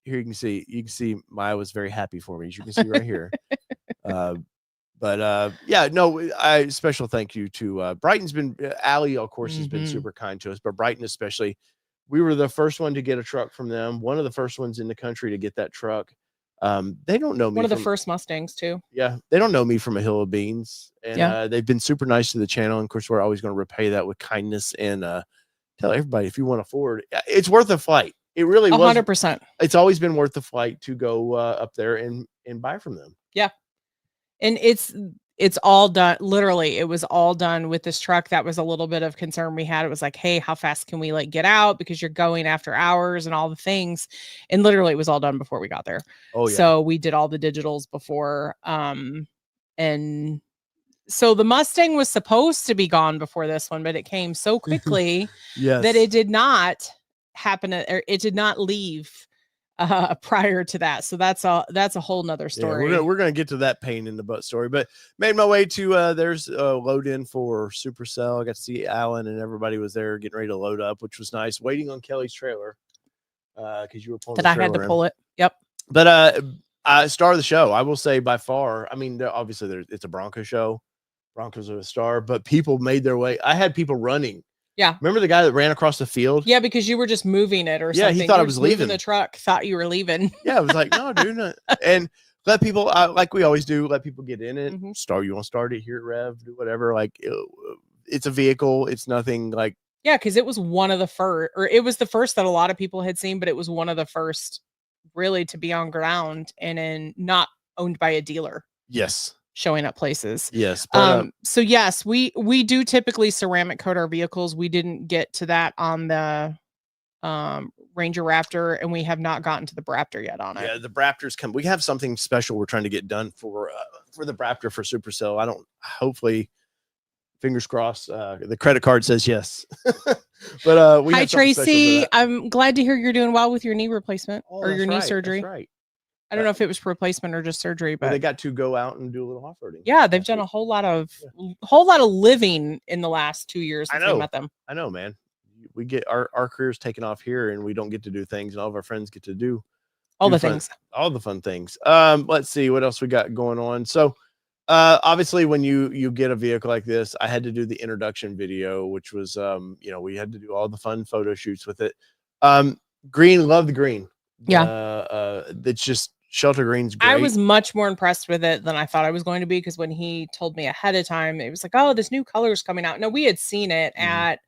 here you can see Maya was very happy for me, as you can see right here. Special thank you to Brighton's been Allie, of course, has been super kind to us, but Brighton especially. We were the first one to get a truck from them. One of the first ones in the country to get that truck. They don't know me. One of the first Mustangs too. Yeah, they don't know me from a hill of beans, and they've been super nice to the channel. And of course, we're always going to repay that with kindness and tell everybody if you want to Ford, it's worth a flight. It really was 100%. It's always been worth the flight to go up there and buy from them. Yeah, and it's all done. Literally, it was all done with this truck. That was a little bit of concern we had. It was like, hey, how fast can we get out? Because you're going after hours and all the things. And literally it was all done before we got there. Oh, yeah. So we did all the digitals before. And so the Mustang was supposed to be gone before this one, but it came so quickly that it did not happen, or it did not leave prior to that. So that's a whole nother story. We're gonna get to that pain in the butt story, but made my way to there's a load in for Supercell. I got to see Alan and everybody was there getting ready to load up, which was nice. Waiting on Kelly's trailer because you were pulling I had to pull it. Yep. But star of the show, I will say by far. I mean, obviously it's a Bronco show. Broncos are a star, but people made their way. I had people running. Yeah. Remember the guy that ran across the field? Yeah, because you were just moving it or something. Yeah, he thought I was leaving the truck, thought you were leaving. Yeah, I was like, no, dude. No. And let people, like we always do, let people get in it. You want to start it here at Rev, do whatever. Like, it's a vehicle. It's nothing like. Yeah, because it was one of the first, or it was the first that a lot of people had seen, but it was one of the first really to be on ground and not owned by a dealer. Yes. Showing up places. Yes. But, so yes, we do typically ceramic coat our vehicles. We didn't get to that on the Ranger Raptor, and we have not gotten to the Raptor yet on it. Yeah, the Raptor's come. We have something special we're trying to get done for the Raptor for Supercell. Hopefully, fingers crossed, the credit card says yes. But Hi Tracy, I'm glad to hear you're doing well with your knee replacement or your knee surgery. That's right. I don't know if it was replacement or just surgery, but they got to go out and do a little off-roading. Yeah, they've done a whole lot of living in the last 2 years since we met them. I know, man. We get our careers taken off here, and we don't get to do things, and all of our friends get to do all the fun things. Let's see what else we got going on. So, obviously, when you get a vehicle like this, I had to do the introduction video, which was we had to do all the fun photo shoots with it. Green, love the green. Yeah, it's just. Shelter green's great. I was much more impressed with it than I thought I was going to be, because when he told me ahead of time, it was like, oh, this new color is coming out. No, we had seen it at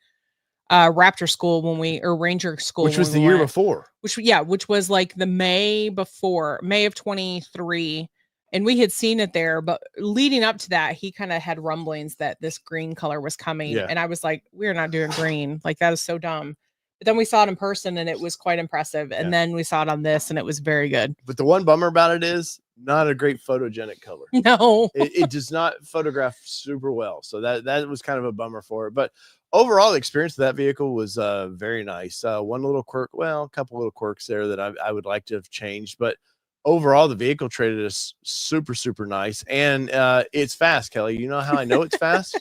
Raptor school or Ranger school, which was the year before. Which was like the May of 23, and we had seen it there. But leading up to that, he kind of had rumblings that this green color was coming, and I was like, we're not doing green. Like, that is so dumb. But then we saw it in person and it was quite impressive. And then we saw it on this and it was very good. But the one bummer about it is not a great photogenic color. No, it does not photograph super well. So that was kind of a bummer for it. But overall, the experience of that vehicle was very nice. One little quirk, a couple little quirks there that I would like to have changed. But overall, the vehicle traded us super, super nice. And it's fast, Kelly. You know how I know it's fast?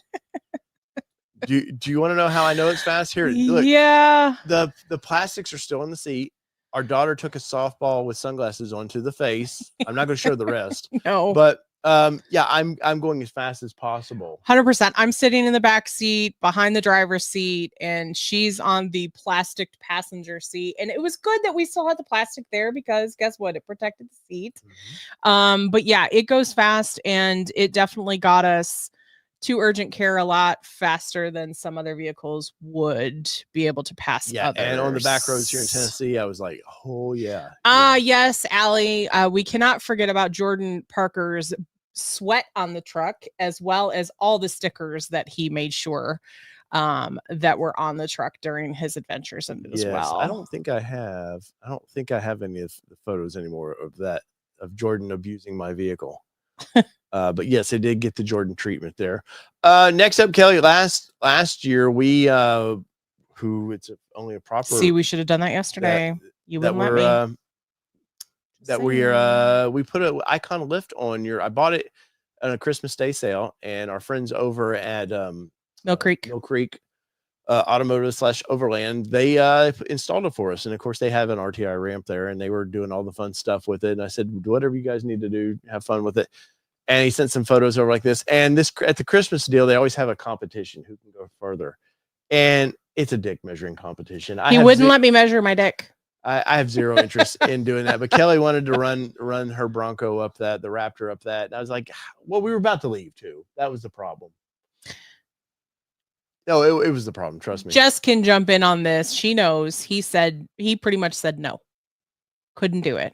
Do you want to know how I know it's fast? Here, look. Yeah. The plastics are still in the seat. Our daughter took a softball with sunglasses on to the face. I'm not going to show the rest. No. But Yeah, I'm going as fast as possible. 100%. I'm sitting in the back seat behind the driver's seat, and she's on the plastic passenger seat. And it was good that we still had the plastic there because guess what? It protected the seat. But yeah, it goes fast, and it definitely got us to urgent care a lot faster than some other vehicles would be able to pass. Yeah, others. and on the back roads here in Tennessee, I was like, oh yeah. Yes, Allie. We cannot forget about Jordan Parker's sweat on the truck, as well as all the stickers that he made sure that were on the truck during his adventures in it as well. I don't think I have any of the photos anymore of Jordan abusing my vehicle. But yes, I did get the Jordan treatment there. Next up, Kelly, last year we who it's only a proper See, we should have done that yesterday. You wouldn't let me. We put an Icon lift on your. I bought it on a Christmas Day sale, and our friends over at Mill Creek Automotive / Overland, they installed it for us, and of course they have an RTI ramp there, and they were doing all the fun stuff with it. And I said, whatever you guys need to do, have fun with it. And he sent some photos over like this. And this at the Christmas deal, they always have a competition who can go further, and it's a dick measuring competition. He wouldn't let me measure my dick. I have zero interest in doing that, but Kelly wanted to run her Bronco up the Raptor up that. And I was like, well, we were about to leave too. That was the problem. No, it was the problem. Trust me. Jess can jump in on this. She knows. He pretty much said no. Couldn't do it.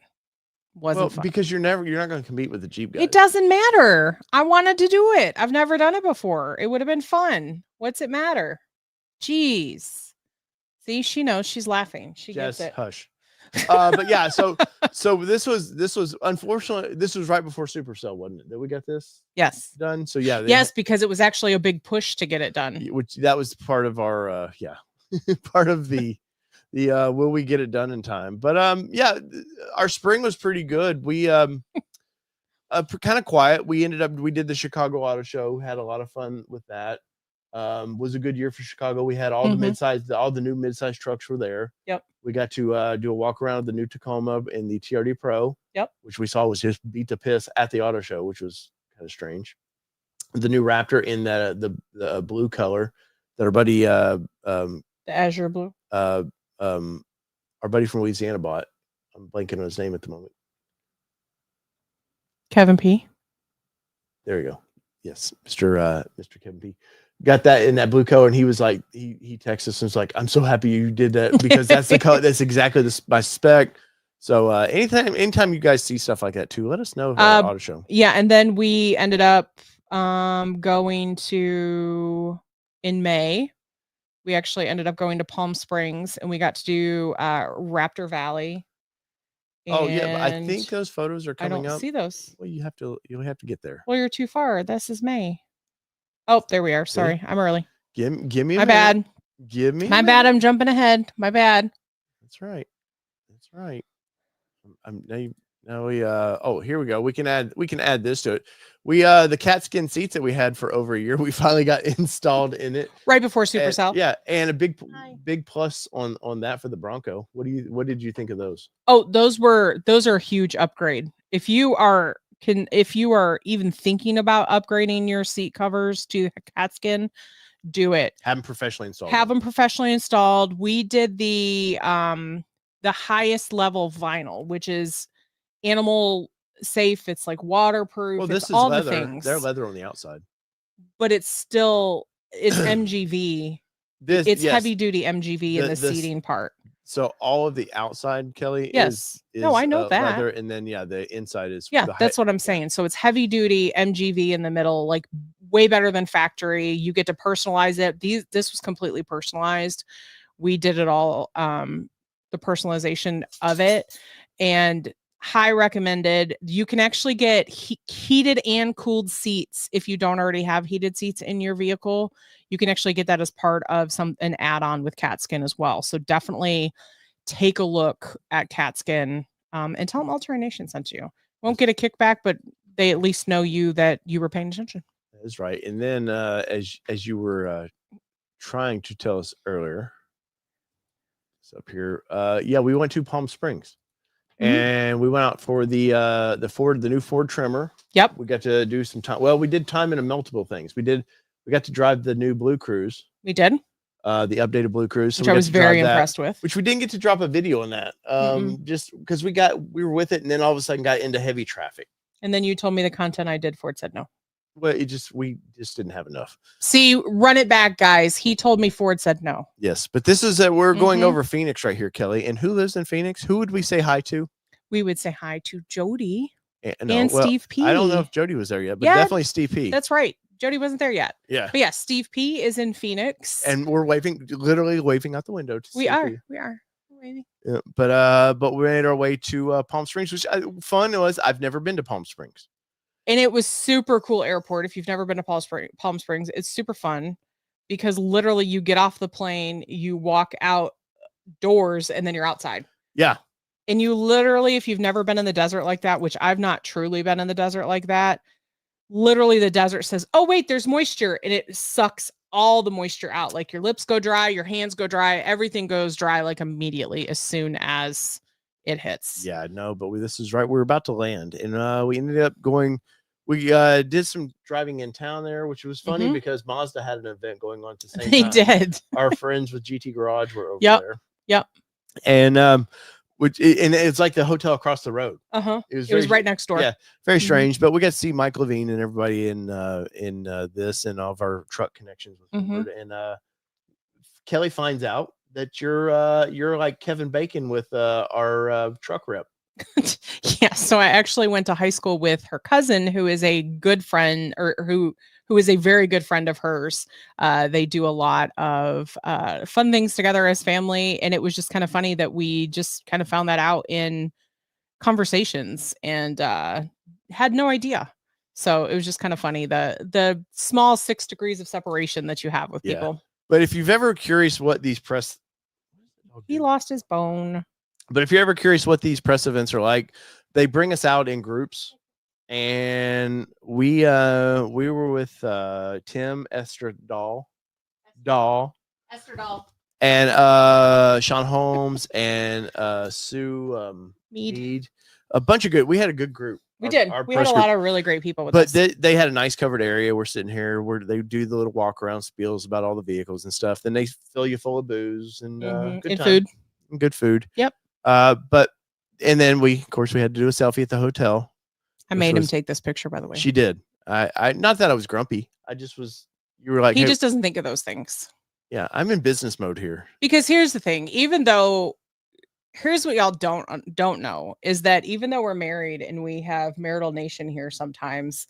Wasn't fun. Because you're not going to compete with the Jeep guys. It doesn't matter. I wanted to do it. I've never done it before. It would have been fun. What's it matter? Jeez. See, she knows. She's laughing. She gets it. Hush. But yeah, so this was unfortunately this was right before Supercell, wasn't it? That we got this done. So yeah, yes, because it was actually a big push to get it done. Which that was part of our part of the will we get it done in time? But yeah, our spring was pretty good. We kind of quiet. We did the Chicago Auto Show, had a lot of fun with that. Was a good year for Chicago. We had all the new midsize trucks were there. Yep. We got to do a walk around of the new Tacoma and the TRD Pro. Yep. Which we saw was just beat to piss at the auto show, which was kind of strange. The new Raptor in the blue color that our buddy the azure blue. Our buddy from Louisiana bought. I'm blanking on his name at the moment. Kevin P. There you go. Yes, Mr. Kevin P. Got that in that blue color, and he was like, he texted us and was like, "I'm so happy you did that because that's the color. That's exactly my spec." So anytime you guys see stuff like that too, let us know. Auto show. Yeah, and then we ended up going to in May. We actually ended up going to Palm Springs, and we got to do Raptor Valley. Oh yeah, I think those photos are coming up. I don't see those. Well, you'll have to get there. Well, you're too far. This is May. Oh, there we are. Sorry, I'm early. Give me my bad. Give me my bad. I'm jumping ahead. My bad. That's right. Now we here we go. We can add this to it. We the cat skin seats that we had for over a year, we finally got installed in it right before Supercell. Yeah, and a big plus on that for the Bronco. What did you think of those? Oh, those are a huge upgrade. If you are even thinking about upgrading your seat covers to cat skin, do it. Have them professionally installed. We did the highest level vinyl, which is animal safe. It's like waterproof. Well, this is all leather. The things. They're leather on the outside, but it's MGV. It's heavy duty MGV in the seating part. So all of the outside, Kelly, is I know that leather, and then the inside is that's what I'm saying. So it's heavy duty MGV in the middle, like way better than factory. You get to personalize it. This was completely personalized. We did it all, the personalization of it, and high recommended. You can actually get heated and cooled seats if you don't already have heated seats in your vehicle. You can actually get that as part of an add-on with cat skin as well. So definitely take a look at cat skin and tell them Altera Nation sent you. Won't get a kickback, but they at least know that you were paying attention. That is right. And then as you were trying to tell us earlier, it's up here. We went to Palm Springs. and we went out for the new Ford Tremor. Yep. We got to do some time. Well, we did time into multiple things. We got to drive the new Blue Cruise. We did. The updated Blue Cruise, which I was very impressed with. Which we didn't get to drop a video on that, just because we were with it, and then all of a sudden got into heavy traffic. And then you told me the content I did, Ford said no. Well, we just didn't have enough. See, run it back, guys. He told me Ford said no. Yes, but this is we're going over Phoenix right here, Kelly. And who lives in Phoenix? Who would we say hi to? We would say hi to Jody and Steve P. I don't know if Jody was there yet, but definitely Steve P. That's right. Jody wasn't there yet. Yeah. But yeah, Steve P is in Phoenix. And we're literally waving out the window. We are. We're waving. Yeah, but we made our way to Palm Springs, which fun was. I've never been to Palm Springs. And it was super cool airport. If you've never been to Palm Springs, it's super fun because literally you get off the plane, you walk out doors, and then you're outside. Yeah. And you literally, if you've never been in the desert like that, which I've not truly been in the desert like that, literally the desert says, oh, wait, there's moisture. And it sucks all the moisture out. Like your lips go dry, your hands go dry, everything goes dry like immediately as soon as it hits. Yeah, no, but this is right. We were about to land, and we ended up going. We did some driving in town there, which was funny because Mazda had an event going on at the same time. They did. Our friends with GT Garage were over there. Yep. And it's like the hotel across the road. It was right next door. Yeah, very strange. But we got to see Mike Levine and everybody in this and all of our truck connections with Ford. And Kelly finds out that you're like Kevin Bacon with our truck rep. Yeah, so I actually went to high school with her cousin, who is a good friend, or who is a very good friend of hers. They do a lot of fun things together as family, and it was just kind of funny that we just kind of found that out in conversations and had no idea. So it was just kind of funny, the small 6 degrees of separation that you have with people. But if you've ever curious what these press, he lost his bone. But if you're ever curious what these press events are like, they bring us out in groups, and we were with Tim Esterdahl, and Sean Holmes and Sue Mead. A bunch of good. We had a good group. We did. We had a lot of really great people with us. But they had a nice covered area. We're sitting here where they do the little walk around spiels about all the vehicles and stuff. Then they fill you full of booze and good food. Good food. Yep. And then we had to do a selfie at the hotel. I made him take this picture, by the way. She did. I not that I was grumpy. I just was. You were like, he just doesn't think of those things. Yeah, I'm in business mode here. Because here's the thing. Here's what y'all don't know is that even though we're married and we have marital nation here, sometimes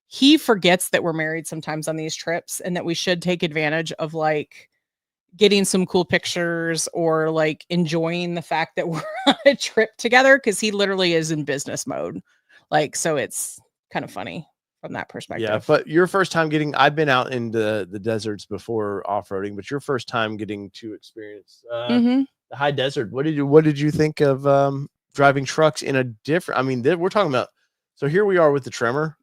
he forgets that we're married sometimes on these trips, and that we should take advantage of like getting some cool pictures or like enjoying the fact that we're on a trip together, because he literally is in business mode. Like, so it's kind of funny from that perspective. Yeah, but your first time I've been out in the deserts before off-roading, but your first time getting to experience the high desert. What did you think of driving trucks in a different? I mean, we're talking about. So here we are with the Tremor.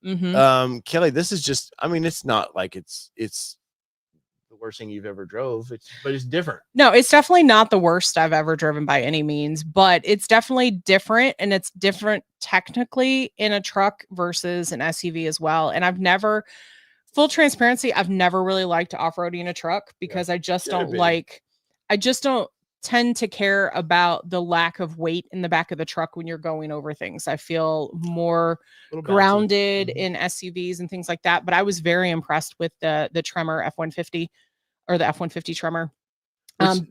Kelly, this is just. I mean, it's not like it's the worst thing you've ever drove. But it's different. No, it's definitely not the worst I've ever driven by any means, but it's definitely different, and it's different technically in a truck versus an SUV as well. And full transparency, I've never really liked off-roading in a truck because I just don't tend to care about the lack of weight in the back of the truck when you're going over things. I feel more grounded in SUVs and things like that. But I was very impressed with the Tremor F-150 or the F-150 Tremor.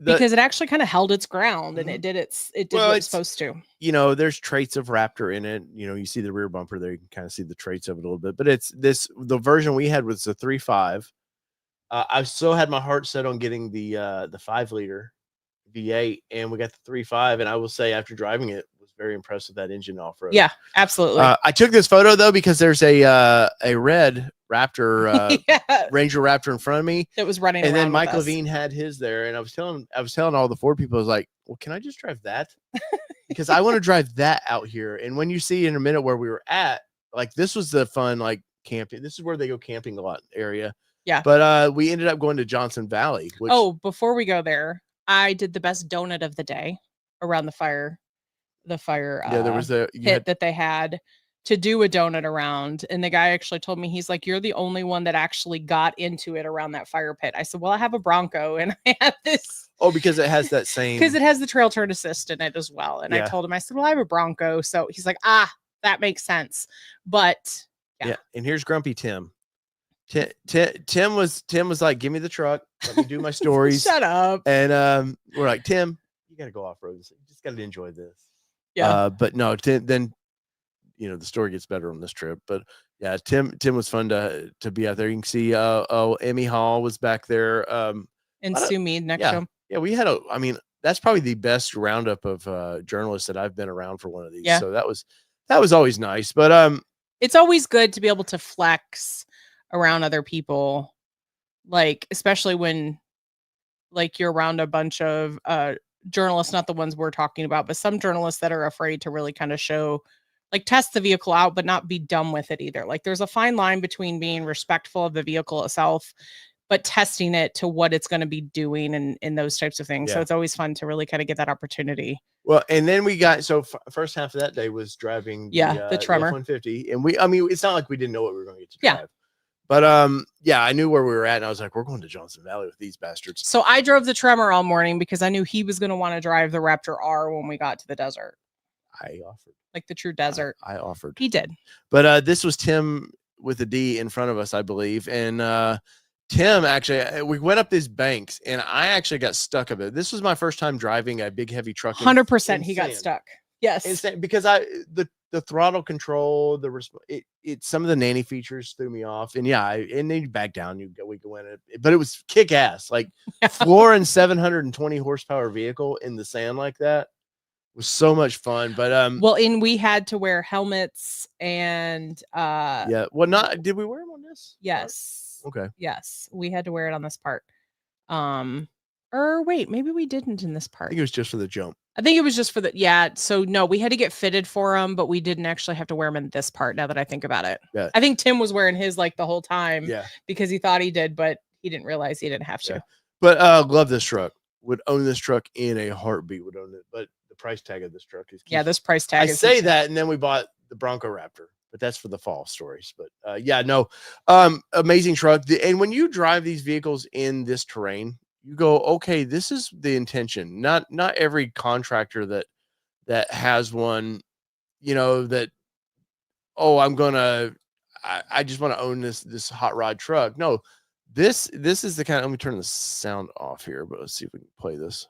Because it actually kind of held its ground and it did what it's supposed to. You know, there's traits of Raptor in it. You know, you see the rear bumper there, you can kind of see the traits of it a little bit. But the version we had was the 3.5. I still had my heart set on getting the 5-liter V8, and we got the 3.5. And I will say, after driving it, was very impressed with that engine off-road. Yeah, absolutely. I took this photo though because there's a red Raptor Ranger Raptor in front of me that was running, and then Mike Levine had his there, and I was telling all the Ford people, I was like, well, can I just drive that? Because I want to drive that out here. And when you see in a minute where we were at, like, this was the fun, like, camping. This is where they go camping a lot area. Yeah. But we ended up going to Johnson Valley. Before we go there, I did the best donut of the day around the fire. fire Yeah, there was pit that they had to do a donut around. And the guy actually told me, he's like, you're the only one that actually got into it around that fire pit. I said, well, I have a Bronco and I have this. Oh, because it has that same. Because it has the trail turn assist in it as well. And I told him, I said, well, I have a Bronco. So he's like, that makes sense. But yeah. And here's Grumpy Tim. Tim was like, give me the truck. Let me do my stories. Shut up. And we're like, Tim, you got to go off road. You just got to enjoy this. Yeah. But no, then the story gets better on this trip. But yeah, Tim was fun to be out there. You can see Emmy Hall was back there. And Sue Mead next to him. Yeah, we had that's probably the best roundup of journalists that I've been around for one of these. Yeah. So that was always nice. But it's always good to be able to flex around other people, like especially when like you're around a bunch of journalists, not the ones we're talking about, but some journalists that are afraid to really kind of show, like test the vehicle out, but not be dumb with it either. Like there's a fine line between being respectful of the vehicle itself, but testing it to what it's going to be doing and those types of things. Yeah. So it's always fun to really kind of get that opportunity. Well, and then we got, first half of that day was driving the Tremor F-150. And it's not like we didn't know what we were going to get to drive. But I knew where we were at, and I was like, we're going to Johnson Valley with these bastards. So I drove the Tremor all morning because I knew he was going to want to drive the Raptor R when we got to the desert. I offered. Like the true desert. I offered. He did. But this was Tim with a D in front of us, I believe. And Tim, actually, we went up these banks, and I actually got stuck a bit. This was my first time driving a big, heavy truck. 100% he got stuck. Yes. Because the throttle control, some of the nanny features threw me off, and and then you back down, we go in it, but it was kick ass, like flooring 720 horsepower vehicle in the sand like that was so much fun. But and we had to wear helmets and did we wear them on this? Yes. Part? Okay. Yes, we had to wear it on this part. Or wait, maybe we didn't in this part. I think it was just for the jump. I think it was just for so no, we had to get fitted for them, but we didn't actually have to wear them in this part now that I think about it. Yeah. I think Tim was wearing his like the whole time because he thought he did, but he didn't realize he didn't have to. Yeah. But love this truck. Would own this truck in a heartbeat, would own it. But the price tag of this truck is key. Yeah, this price tag I say that, and then we bought the Bronco Raptor, but that's for the fall stories. But amazing truck. And when you drive these vehicles in this terrain, you go, okay, this is the intention. Not every contractor that has one, that, I just want to own this hot rod truck. No, this is the kind of, let me turn the sound off here, but let's see if we can play this.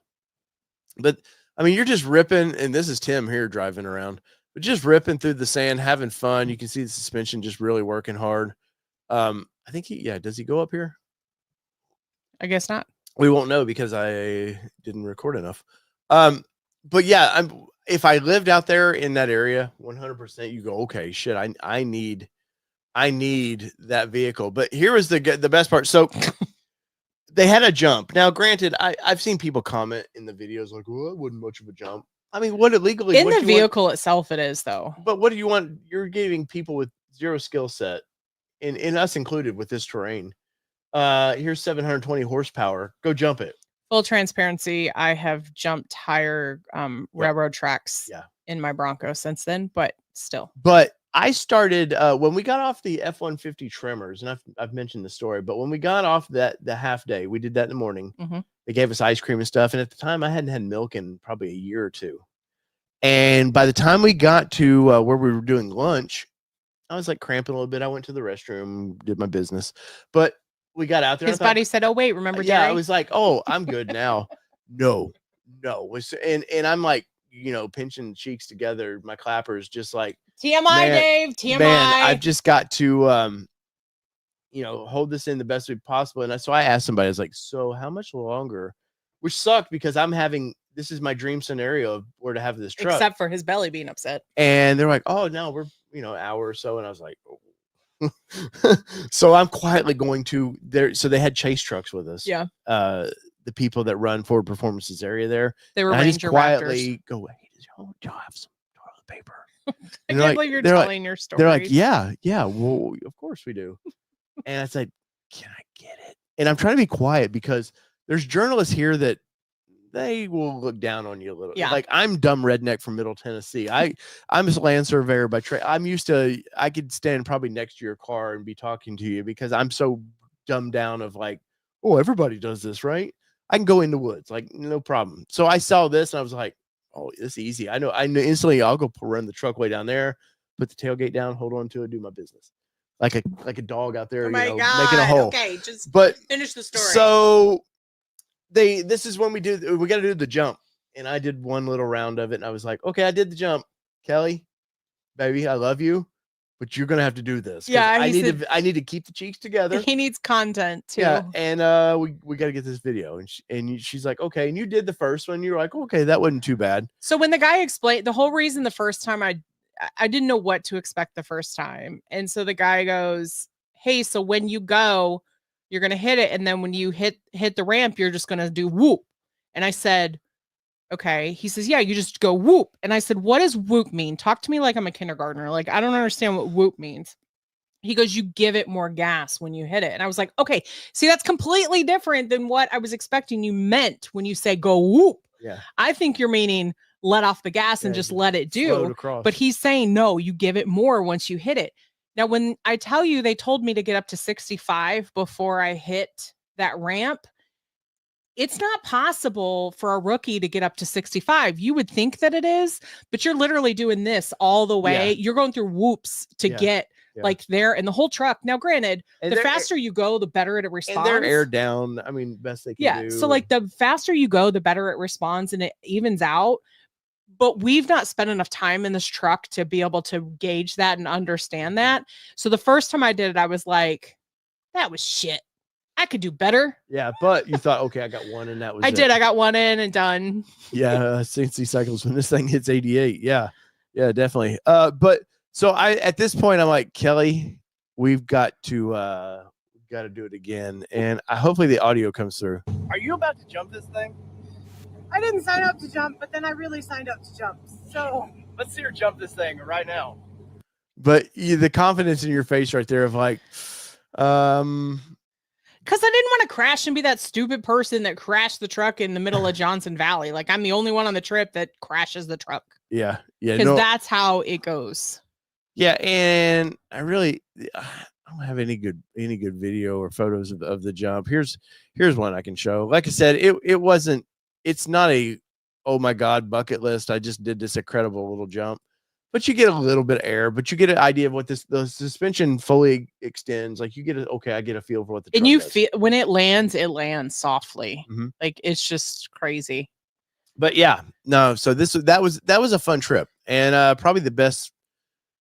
But I mean, you're just ripping, and this is Tim here driving around, but just ripping through the sand, having fun. You can see the suspension just really working hard. I think does he go up here? I guess not. We won't know because I didn't record enough. But yeah, if I lived out there in that area, 100%, you go, okay, shit, I need that vehicle. But here was the best part. So they had a jump. Now, granted, I've seen people comment in the videos like, well, that wasn't much of a jump. I mean, what illegally in the vehicle itself it is though. But what do you want? You're giving people with zero skill set, and us included, with this terrain. Here's 720 horsepower. Go jump it. Full transparency, I have jumped higher railroad tracks in my Bronco since then, but still. But I started when we got off the F-150 Tremors, and I've mentioned the story, but when we got off the half day, we did that in the morning. Mm-hmm. They gave us ice cream and stuff, and at the time I hadn't had milk in probably a year or two. And by the time we got to where we were doing lunch, I was like cramping a little bit. I went to the restroom, did my business, but we got out there. His body said, "Oh wait, remember?" Yeah, I was like, "Oh, I'm good now." No. And I'm like, pinching cheeks together, my clappers, just like TMI, Dave. TMI. Man, I've just got to, hold this in the best way possible. And so I asked somebody, I was like, "So how much longer?" Which sucked because this is my dream scenario of where to have this truck, except for his belly being upset. And they're like, "Oh no, we're hour or so," and I was like, "Oh." So I'm quietly going to there. So they had chase trucks with us. Yeah. The people that run Ford Performance's area there. They were Ranger quietly Raptors. Go, hey, did y'all have some toilet paper? I can't believe you're telling your story. They're like, yeah. Well, of course we do. And I said, can I get it? And I'm trying to be quiet because there's journalists here that they will look down on you a little. Yeah. Like I'm dumb redneck from Middle Tennessee. I'm a land surveyor by trade. I'm used to, I could stand probably next to your car and be talking to you because I'm so dumbed down of like, oh, everybody does this, right? I can go in the woods, like no problem. So I saw this and I was like, oh, this is easy. I know instantly I'll go run the truck way down there, put the tailgate down, hold on to it, do my business. Like a dog out there, Oh my making a God. hole. Okay, just But finish the story. so this is when we got to do the jump. And I did one little round of it and I was like, okay, I did the jump. Kelly, baby, I love you, but you're gonna have to do this. Yeah, I need to keep the cheeks together. He needs content too. Yeah, and we got to get this video, and she's like, okay, and you did the first one. You're like, okay, that wasn't too bad. So when the guy explained the whole reason the first time I didn't know what to expect the first time, and so the guy goes, hey, so when you go, you're gonna hit it, and then when you hit the ramp, you're just gonna do whoop. And I said, okay. He says, yeah, you just go whoop. And I said, what does whoop mean? Talk to me like I'm a kindergartner. Like, I don't understand what whoop means. He goes, you give it more gas when you hit it. And I was like, okay, see, that's completely different than what I was expecting you meant when you say go whoop. Yeah. I think you're meaning let off the gas and just let it do. But he's saying, no, you give it more once you hit it. Now, when I tell you they told me to get up to 65 before I hit that ramp, it's not possible for a rookie to get up to 65. You would think that it is, but you're literally doing this all the way. Yeah. You're going through whoops to get like there in the whole truck. Now, granted, the faster you go, the better it responds. And they're air down. I mean, best they can do. So like the faster you go, the better it responds and it evens out. But we've not spent enough time in this truck to be able to gauge that and understand that. So the first time I did it, I was like, that was shit. I could do better. Yeah, but you thought, okay, I got one, and that was I did. I got one in and done. Yeah, 60 cycles when this thing hits 88. Yeah, definitely. But so at this point, I'm like, Kelly, we've got to do it again, and hopefully the audio comes through. Are you about to jump this thing? I didn't sign up to jump, but then I really signed up to jump. So let's see her jump this thing right now. But the confidence in your face right there of like, because I didn't want to crash and be that stupid person that crashed the truck in the middle of Johnson Valley. Like I'm the only one on the trip that crashes the truck. Yeah. Because that's how it goes. Yeah, and I don't have any good video or photos of the jump. Here's one I can show. Like I said, it's not a oh my God bucket list. I just did this incredible little jump. But you get a little bit of air, but you get an idea of what the suspension fully extends. Like you get I get a feel for what the truck and you does. feel when it lands softly. Mm-hmm. Like it's just crazy. But yeah, no. So that was a fun trip, and probably the best.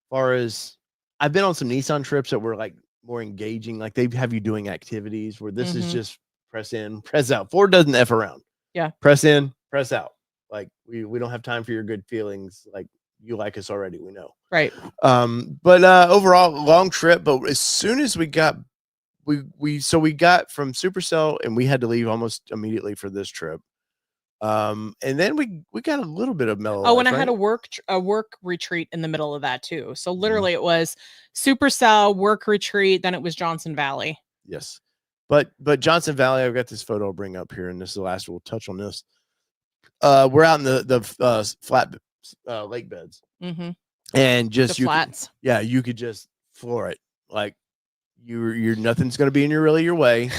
Far as I've been on some Nissan trips that were like more engaging, like they have you doing activities where this is just press in, press out. Ford doesn't F around. Yeah, press in, press out. Like we don't have time for your good feelings. Like. You like us already, we know. Right. But overall, long trip. But as soon as we got from Supercell and we had to leave almost immediately for this trip. And then we got a little bit of mellow. Oh, and I had a work retreat in the middle of that too. So literally it was Supercell, work retreat, then it was Johnson Valley. Yes. But Johnson Valley, I've got this photo I'll bring up here, and this is the last we'll touch on this. We're out in the flat lake beds, and just the flats. You could just floor it. Like you're nothing's going to be in your way.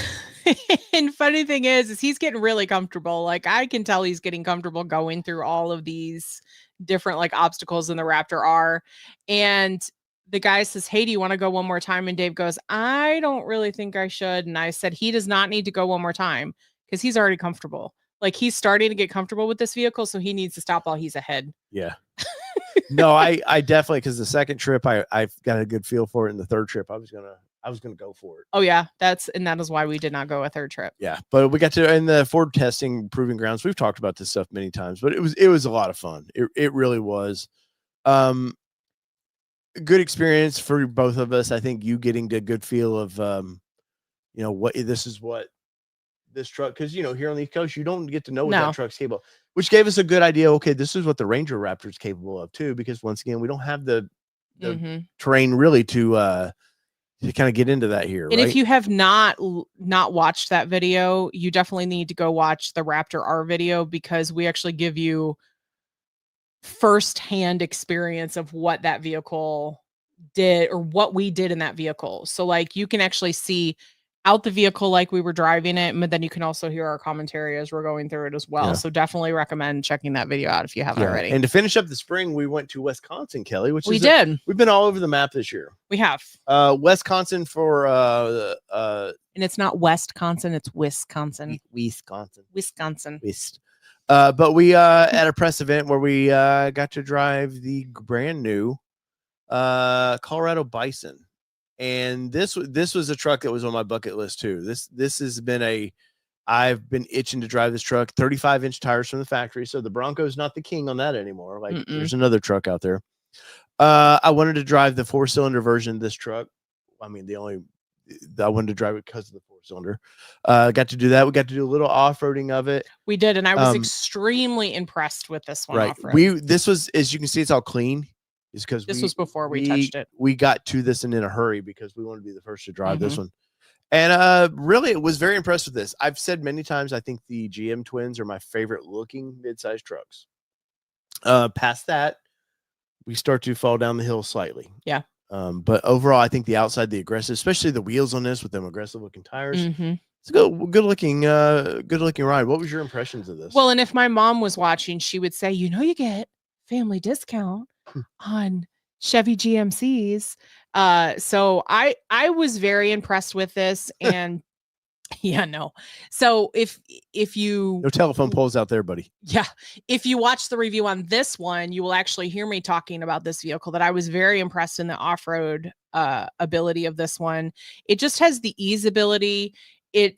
And funny thing is he's getting really comfortable. Like I can tell he's getting comfortable going through all of these different like obstacles in the Raptor R. And the guy says, hey, do you want to go one more time? And Dave goes, I don't really think I should. And I said, he does not need to go one more time because he's already comfortable. Like he's starting to get comfortable with this vehicle, so he needs to stop while he's ahead. Yeah. No, I definitely, because the second trip I've got a good feel for it, and the third trip I was gonna go for it. Oh yeah, that is why we did not go a third trip. Yeah, but we got to in the Ford testing proving grounds. We've talked about this stuff many times, but it was a lot of fun. It really was. Good experience for both of us. I think you getting the good feel of what this truck, because here on the East Coast you don't get to know what that truck's capable of, which gave us a good idea. Okay, this is what the Ranger Raptor is capable of too, because once again we don't have the terrain really to to kind of get into that here. And right? if you have not watched that video, you definitely need to go watch the Raptor R video, because we actually give you firsthand experience of what that vehicle did, or what we did in that vehicle. So like you can actually see out the vehicle like we were driving it, but then you can also hear our commentary as we're going through it as well. Yeah. So definitely recommend checking that video out if you haven't already. And to finish up the spring, we went to Wisconsin, Kelly, which we did. We've been all over the map this year. We have. Wisconsin for and it's not Wisconsin, it's Wisconsin. Wisconsin. But we at a press event where we got to drive the brand new Colorado Bison. And this was a truck that was on my bucket list too. This has been I've been itching to drive this truck. 35-inch tires from the factory, so the Bronco's not the king on that anymore. Like there's another truck out there. I wanted to drive the 4-cylinder version of this truck. I mean, I wanted to drive it because of the 4-cylinder. Got to do that. We got to do a little off-roading of it. We did, and I was extremely impressed with this one. Right. This was, as you can see, it's all clean. Is because this was before we touched it. We got to this in a hurry because we wanted to be the first to drive this one. And really, it was very impressed with this. I've said many times, I think the GM twins are my favorite looking mid-sized trucks. Past that, we start to fall down the hill slightly. Yeah. But overall, I think the outside, the aggressive, especially the wheels on this with them aggressive looking tires. It's a good looking ride. What was your impressions of this? Well, and if my mom was watching, she would say, you get family discount on Chevy GMCs. So I was very impressed with this, and so if you no telephone poles out there, buddy. Yeah. If you watch the review on this one, you will actually hear me talking about this vehicle, that I was very impressed in the off-road ability of this one. It just has the ease ability. It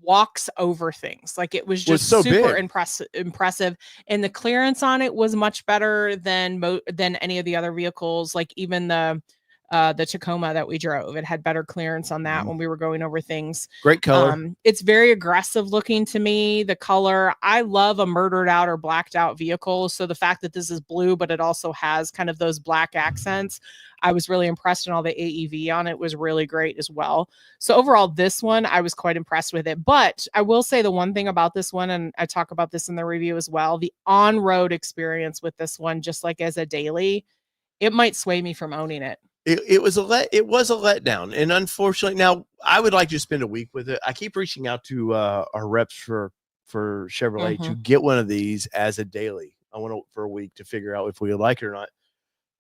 walks over things. Like it was just so super big. impressive. And the clearance on it was much better than any of the other vehicles. Like even the Tacoma that we drove, it had better clearance on that when we were going over things. Great color. It's very aggressive looking to me. The color, I love a murdered out or blacked out vehicle. So the fact that this is blue, but it also has kind of those black accents, I was really impressed, and all the AEV on it was really great as well. So overall, this one, I was quite impressed with it. But I will say the one thing about this one, and I talk about this in the review as well, the on-road experience with this one, just like as a daily, it might sway me from owning it. It was a letdown, and unfortunately, now I would like to spend a week with it. I keep reaching out to our reps for Chevrolet to get one of these as a daily. I want for a week to figure out if we like it or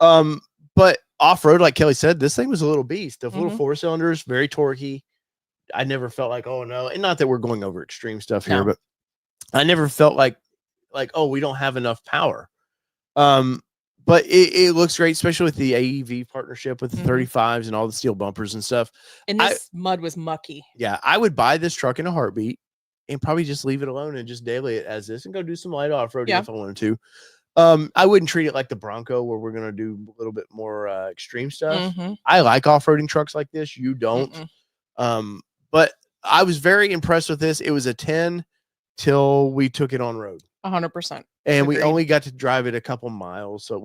not. But off-road, like Kelly said, this thing was a little beast. The little 4-cylinders, very torquey. I never felt like, oh no, and not that we're going over extreme stuff here, but I never felt like, oh, we don't have enough power. But it looks great, especially with the AEV partnership with the 35s and all the steel bumpers and stuff. And this mud was mucky. Yeah, I would buy this truck in a heartbeat and probably just leave it alone and just daily it as this and go do some light off-roading if I wanted to. I wouldn't treat it like the Bronco where we're going to do a little bit more extreme stuff. I like off-roading trucks like this. You don't. But I was very impressed with this. It was a 10 till we took it on road. 100%. And we only got to drive it a couple miles, so it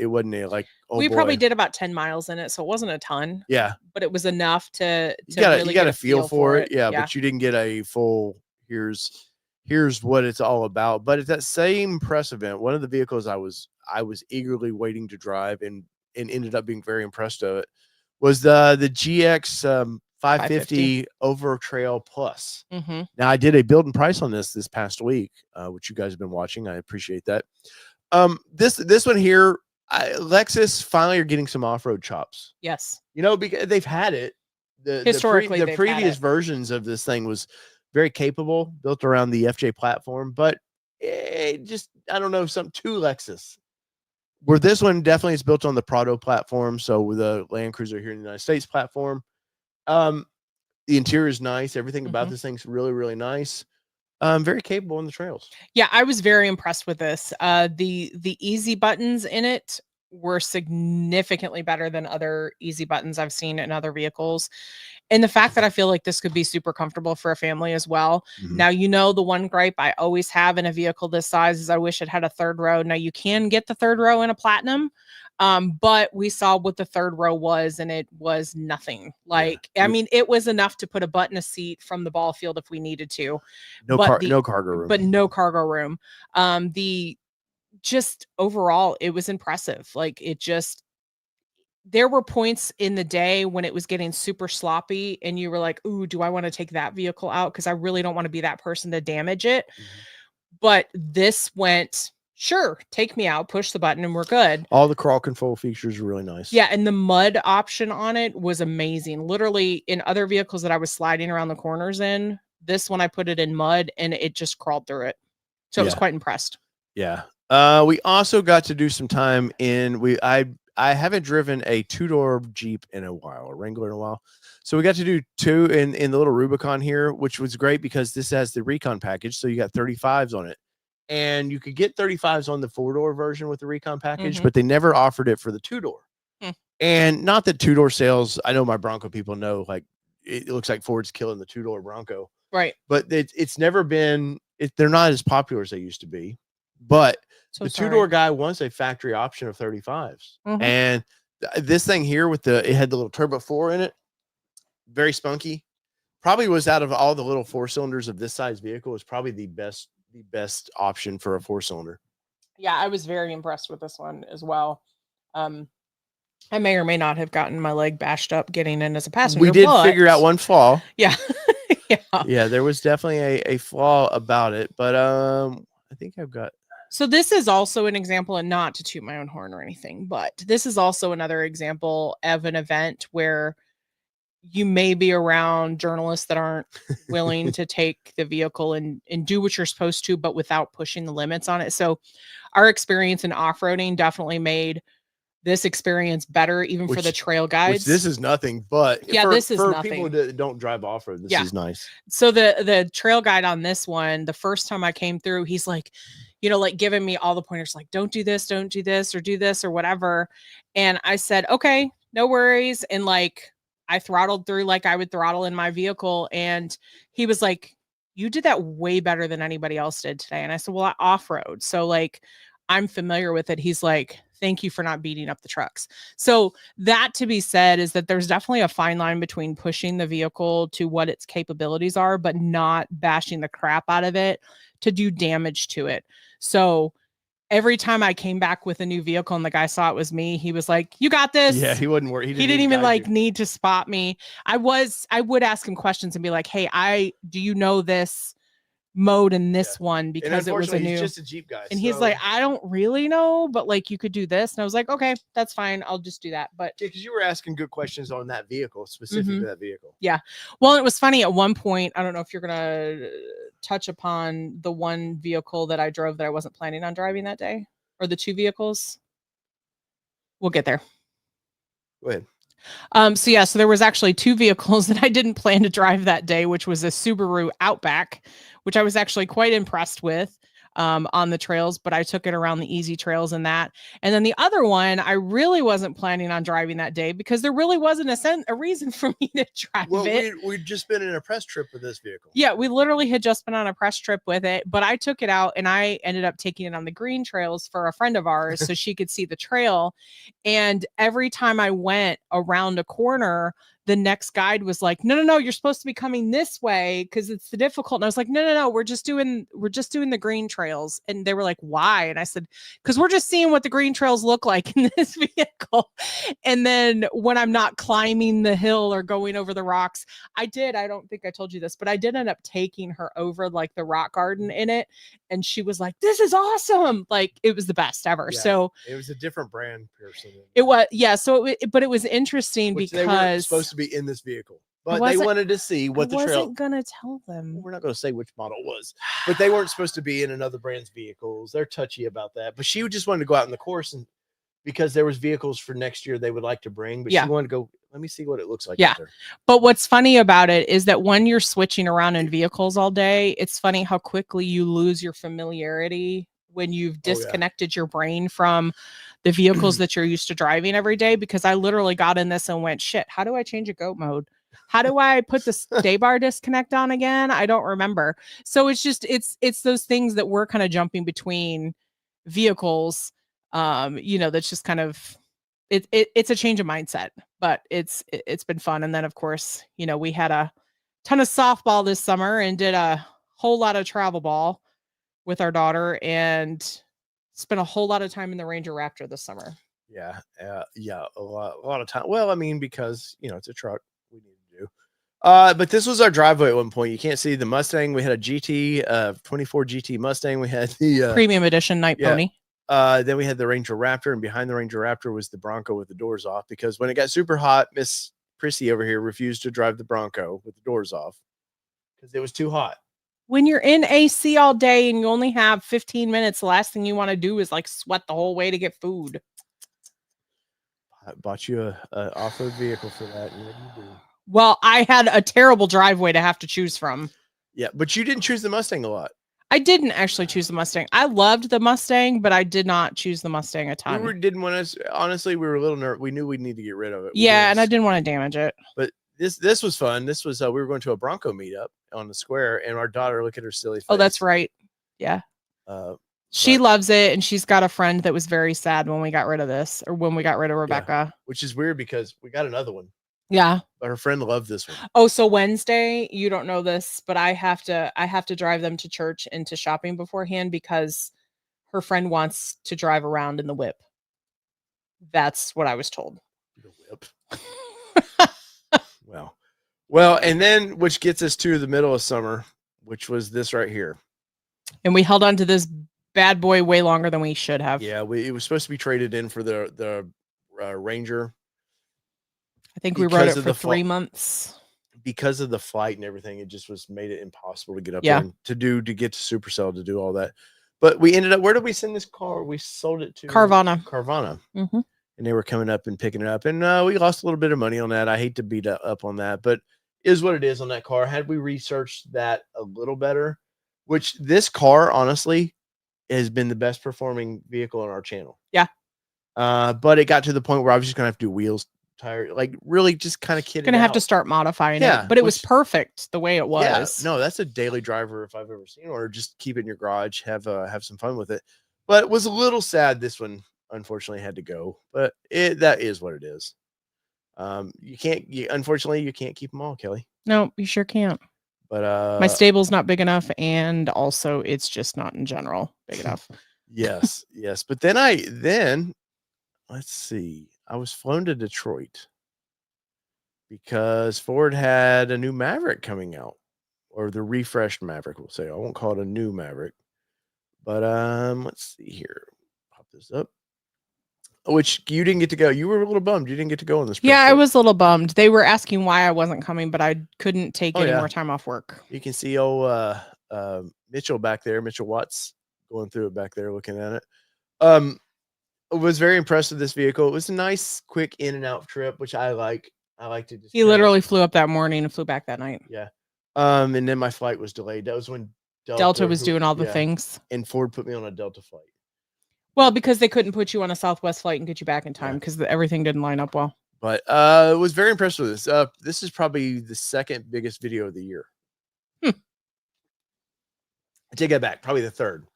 wasn't like, oh, we probably did about 10 miles in it, so it wasn't a ton. Yeah, but it was enough to you got a feel for it. Yeah, but you didn't get a full here's what it's all about. But at that same press event, one of the vehicles I was eagerly waiting to drive and ended up being very impressed of it was the GX 550 Over Trail Plus. Now I did a build and price on this past week, which you guys have been watching. I appreciate that. This one here, Lexus finally are getting some off-road chops. Yes, because they've had it. Historically, the previous versions of this thing was very capable, built around the FJ platform, but I don't know, something too Lexus. Where this one definitely is built on the Prado platform, so with the Land Cruiser here in the United States platform. The interior is nice. Everything about this thing's really, really nice. Very capable on the trails. Yeah, I was very impressed with this. The easy buttons in it were significantly better than other easy buttons I've seen in other vehicles. And the fact that I feel like this could be super comfortable for a family as well. Now, the one gripe I always have in a vehicle this size is I wish it had a third row. Now, you can get the third row in a Platinum. But we saw what the third row was, and it was nothing. Like, I mean, it was enough to put a butt in a seat from the ball field if we needed to. No no cargo room. But no cargo room. The just overall, it was impressive. Like, it just, there were points in the day when it was getting super sloppy and you were like, ooh, do I want to take that vehicle out? Because I really don't want to be that person to damage it. But this went, sure, take me out, push the button, and we're good. All the crawl control features are really nice. Yeah, and the mud option on it was amazing. Literally, in other vehicles that I was sliding around the corners in, this one I put it in mud and it just crawled through it. So I was quite impressed. Yeah. We also got to do some time in I haven't driven a two-door Jeep in a while, a Wrangler in a while. So we got to do two in the little Rubicon here, which was great because this has the Recon package. So you got 35s on it. And you could get 35s on the four-door version with the Recon package, but they never offered it for the two-door. And not that two-door sales, I know my Bronco people know, like, it looks like Ford's killing the two-door Bronco. Right. But it's never been, they're not as popular as they used to be. But the two-door guy wants a factory option of 35s. And this thing here with it had the little turbo 4 in it, very spunky. Probably was, out of all the little 4-cylinders of this size vehicle, is probably the best option for a 4-cylinder. Yeah, I was very impressed with this one as well. I may or may not have gotten my leg bashed up getting in as a passenger. We did figure out one flaw. Yeah. Yeah, there was definitely a flaw about it, but I think I've got. So this is also an example, and not to toot my own horn or anything, but this is also another example of an event where you may be around journalists that aren't willing to take the vehicle and do what you're supposed to, but without pushing the limits on it. So our experience in off-roading definitely made this experience better, even for the trail guides. This is nothing, but this is for nothing. People that don't drive off-road, this is nice. So the trail guide on this one, the first time I came through, he's like, like giving me all the pointers, like, don't do this, or do this, or whatever. And I said, okay, no worries. And like, I throttled through like I would throttle in my vehicle. And he was like, you did that way better than anybody else did today. And I said, well, I off-road, so like, I'm familiar with it. He's like, thank you for not beating up the trucks. So that, to be said, is that there's definitely a fine line between pushing the vehicle to what its capabilities are, but not bashing the crap out of it to do damage to it. So every time I came back with a new vehicle and the guy saw it was me, he was like, you got this. Yeah, he wouldn't worry. He didn't even like need to spot me. I would ask him questions and be like, hey, do you know this mode in this one? Because it was a new, he's just a Jeep guy. And he's like, I don't really know, but like, you could do this. And I was like, okay, that's fine, I'll just do that. But because you were asking good questions on that vehicle, specifically that vehicle. Yeah. Well, it was funny at one point, I don't know if you're gonna touch upon the one vehicle that I drove that I wasn't planning on driving that day, or the two vehicles. We'll get there. Go ahead. So there was actually two vehicles that I didn't plan to drive that day, which was a Subaru Outback, which I was actually quite impressed with on the trails, but I took it around the easy trails and that. And then the other one, I really wasn't planning on driving that day because there really wasn't a reason for me to drive it. We'd just been in a press trip with this vehicle. Yeah, we literally had just been on a press trip with it, but I took it out and I ended up taking it on the green trails for a friend of ours so she could see the trail. And every time I went around a corner, the next guide was like, no, you're supposed to be coming this way because it's the difficult. And I was like, no, we're just doing the green trails. And they were like, why? And I said, because we're just seeing what the green trails look like in this vehicle. And then when I'm not climbing the hill or going over the rocks, I don't think I told you this, but I did end up taking her over like the rock garden in it. And she was like, this is awesome. Like, it was the best ever. Yeah, so it was a different brand, Pearson. It was, yeah. So, but it was interesting because they weren't supposed to be in this vehicle, but they wanted to see what the trail. I wasn't gonna tell them. We're not going to say which model it was, but they weren't supposed to be in another brand's vehicles. They're touchy about that. But she just wanted to go out in the course, and because there was vehicles for next year they would like to bring, but she wanted to go. Let me see what it looks like. Yeah. But what's funny about it is that when you're switching around in vehicles all day, it's funny how quickly you lose your familiarity when you've disconnected your brain from the vehicles that you're used to driving every day. Because I literally got in this and went, shit, how do I change a goat mode? How do I put the day bar disconnect on again? I don't remember. So it's just, it's those things that we're kind of jumping between vehicles, that's just kind of it's a change of mindset, but it's been fun. And then of course, we had a ton of softball this summer and did a whole lot of travel ball with our daughter and spent a whole lot of time in the Ranger Raptor this summer. Yeah, a lot of time. Well, I mean, because it's a truck we need to do. But this was our driveway at one point. You can't see the Mustang. We had a GT, 24 GT Mustang. We had the premium edition night pony. Then we had the Ranger Raptor, and behind the Ranger Raptor was the Bronco with the doors off, because when it got super hot, Miss Prissy over here refused to drive the Bronco with the doors off because it was too hot. When you're in AC all day and you only have 15 minutes, the last thing you want to do is like sweat the whole way to get food. I bought you a off-road vehicle for that. And what do you do? Well, I had a terrible driveway to have to choose from. Yeah, but you didn't choose the Mustang a lot. I didn't actually choose the Mustang. I loved the Mustang, but I did not choose the Mustang a ton. We didn't want to. Honestly, we were a little nervous. We knew we'd need to get rid of it. Yeah, and I didn't want to damage it. But this was fun. This was we were going to a Bronco meetup on the square, and our daughter, look at her silly face. Oh, that's right. Yeah. She loves it, and she's got a friend that was very sad when we got rid of this, or when we got rid of Rebecca. Which is weird because we got another one. Yeah. But her friend loved this one. Oh, so Wednesday, you don't know this, but I have to drive them to church and to shopping beforehand because her friend wants to drive around in the whip. That's what I was told. The whip. Well, and then which gets us to the middle of summer, which was this right here. And we held on to this bad boy way longer than we should have. Yeah, it was supposed to be traded in for the Ranger. I think we rode it for 3 months. Because of the flight and everything, it just made it impossible to get up there and to get to Supercell to do all that. But we ended up, where did we send this car? We sold it to Carvana. Mm-hmm. And they were coming up and picking it up. And we lost a little bit of money on that. I hate to beat up on that, but it is what it is on that car. Had we researched that a little better, which this car, honestly, has been the best performing vehicle on our channel. Yeah. But it got to the point where I was just going to have to do wheels, tire, like really just kind of kidding. Gonna have to start modifying it, but it was perfect the way it was. Yeah, no, that's a daily driver if I've ever seen one, or just keep it in your garage, have some fun with it. But it was a little sad. This one unfortunately had to go, but that is what it is. Unfortunately you can't keep them all, Kelly. No, you sure can't. But my stable's not big enough, and also it's just not in general big enough. yes. But then let's see. I was flown to Detroit because Ford had a new Maverick coming out, or the refreshed Maverick, we'll say. I won't call it a new Maverick, but let's see here. Pop this up. Which you didn't get to go. You were a little bummed. You didn't get to go on this. Yeah, I was a little bummed. They were asking why I wasn't coming, but I couldn't take any more time off work. You can see old Mitchell back there, Mitchell Watts, going through it back there, looking at it. I was very impressed with this vehicle. It was a nice, quick in and out trip, which I like. I like to just. He literally flew up that morning and flew back that night. Yeah. And then my flight was delayed. That was when Delta was doing all the things. And Ford put me on a Delta flight. Well, because they couldn't put you on a Southwest flight and get you back in time because everything didn't line up well. But I was very impressed with this. This is probably the second biggest video of the year. I take that back. Probably the third.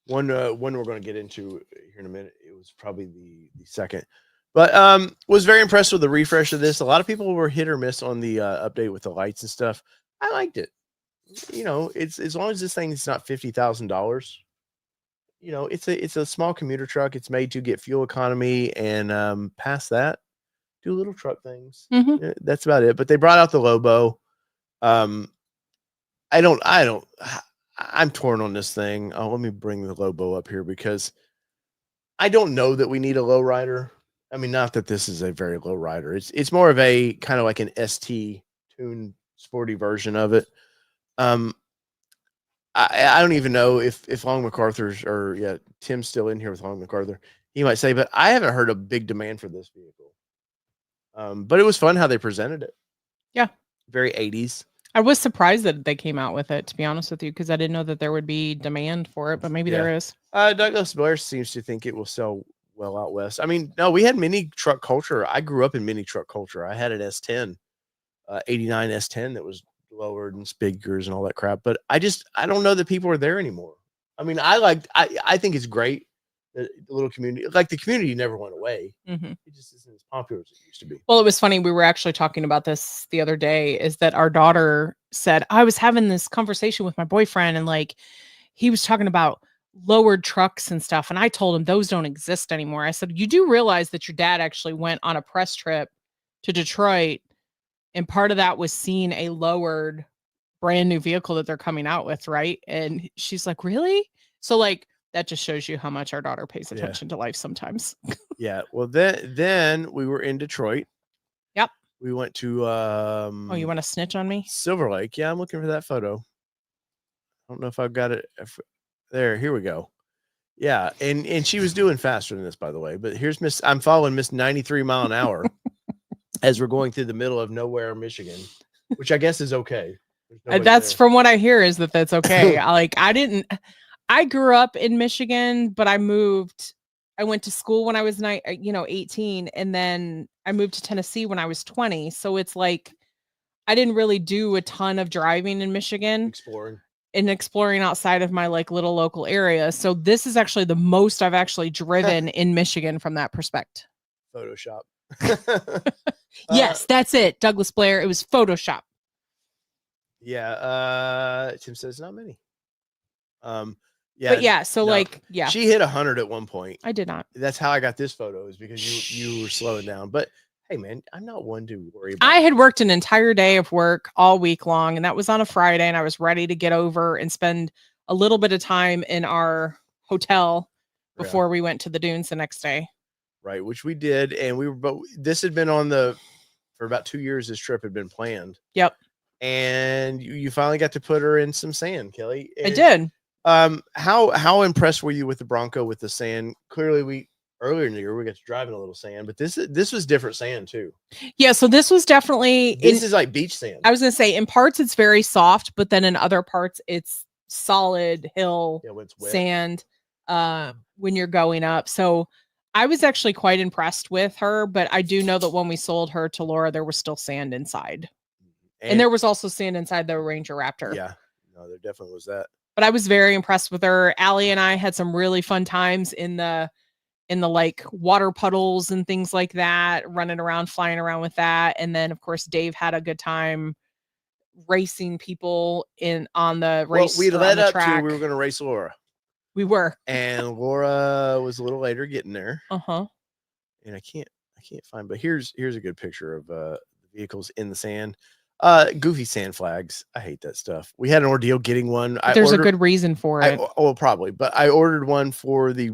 One we're going to get into here in a minute. It was probably the second. But was very impressed with the refresh of this. A lot of people were hit or miss on the update with the lights and stuff. I liked it. It's as long as this thing is not $50,000. It's a small commuter truck. It's made to get fuel economy, and past that, do little truck things. Mm-hmm. That's about it. But they brought out the Lobo. I'm torn on this thing. Oh, let me bring the Lobo up here because I don't know that we need a lowrider. I mean, not that this is a very low rider. It's more of a kind of like an ST tuned sporty version of it. I don't even know if Long MacArthur's or Tim's still in here with Long MacArthur. He might say, but I haven't heard a big demand for this vehicle. But it was fun how they presented it. Yeah. Very 80s. I was surprised that they came out with it, to be honest with you, because I didn't know that there would be demand for it, but maybe there is. Douglas Blair seems to think it will sell well out west. I mean, no, we had mini truck culture. I grew up in mini truck culture. I had an S10, 89 S10 that was lowered and speakers and all that crap. But I don't know that people are there anymore. I mean, I think it's great the little community, like the community never went away. Mhm. It just isn't as popular as it used to be. Well, it was funny. We were actually talking about this the other day, is that our daughter said, I was having this conversation with my boyfriend and like he was talking about lowered trucks and stuff. And I told him those don't exist anymore. I said, you do realize that your dad actually went on a press trip to Detroit. And part of that was seeing a lowered brand new vehicle that they're coming out with. Right. And she's like, really? So like, that just shows you how much our daughter pays attention to life sometimes. Yeah. Well, then we were in Detroit. Yep. We went to Oh, you want to snitch on me? Silver Lake. Yeah, I'm looking for that photo. I don't know if I've got it. There, here we go. Yeah, and she was doing faster than this, by the way. But here's Miss. I'm following Miss 93 mile an hour as we're going through the middle of nowhere, Michigan, which I guess is okay. That's from what I hear, is that that's okay. I grew up in Michigan, but I went to school when I was 18, and then I moved to Tennessee when I was 20. So it's like I didn't really do a ton of driving in Michigan and exploring outside of my like little local area. So this is actually the most I've actually driven in Michigan from that perspective. Photoshop. Yes, that's it. Douglas Blair. It was Photoshop. Yeah. Tim says not many. Yeah. But yeah, so no. yeah. She hit 100 at one point. I did not. That's how I got this photo, is because you were slowing down. But hey, man, I'm not one to worry about. I had worked an entire day of work all week long, and that was on a Friday, and I was ready to get over and spend a little bit of time in our hotel before we went to the dunes the next day. Right, which we did, and but this had been for about 2 years. This trip had been planned. Yep. And you finally got to put her in some sand, Kelly. And, I did. How impressed were you with the Bronco with the sand? Clearly, earlier in the year we got to drive in a little sand, but this was different sand too. Yeah, so this was definitely this is like beach sand. I was gonna say in parts it's very soft, but then in other parts it's solid hill sand when you're going up. So I was actually quite impressed with her, but I do know that when we sold her to Laura, there was still sand inside. And there was also sand inside the Ranger Raptor. Yeah, no, there definitely was that. But I was very impressed with her. Allie and I had some really fun times in the like water puddles and things like that, running around, flying around with that. And then of course Dave had a good time racing people on the race. Well, we led up to we were going to race Laura. We were. And Laura was a little later getting there. Uh-huh. And I can't find, but here's a good picture of the vehicles in the sand. Goofy sand flags. I hate that stuff. We had an ordeal getting one. There's a good reason for it. Well, probably, but I ordered one for the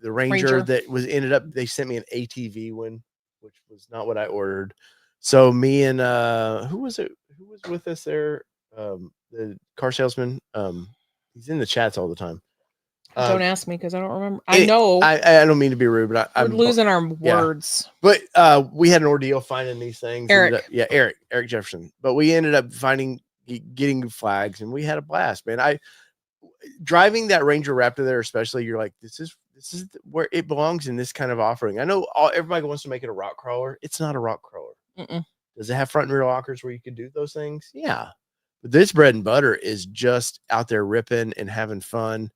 Ranger that was ended up. They sent me an ATV one, which was not what I ordered. So me and who was with us there? The car salesman. He's in the chats all the time. Don't ask me because I don't remember. I know. I don't mean to be rude, but I'm losing our words. But we had an ordeal finding these things. Eric Jefferson. But we ended up getting flags, and we had a blast, man. Driving that Ranger Raptor there, especially, you're like, this is where it belongs in this kind of offering. I know everybody wants to make it a rock crawler. It's not a rock crawler. Mm-mm. Does it have front and rear lockers where you can do those things? Yeah. But this bread and butter is just out there ripping and having fun.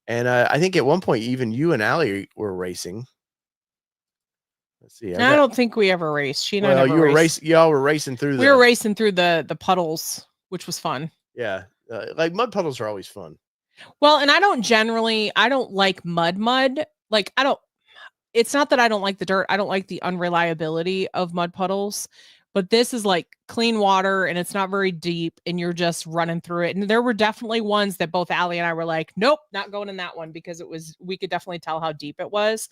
And I think at one point, even you and Allie were racing. Let's see. I don't think we ever raced. She and I never raced. Y'all were racing through. We were racing through the puddles, which was fun. Yeah, like mud puddles are always fun. Well, and I don't like mud. Like it's not that I don't like the dirt. I don't like the unreliability of mud puddles. But this is like clean water and it's not very deep and you're just running through it. And there were definitely ones that both Allie and I were like, nope, not going in that one, because we could definitely tell how deep it was.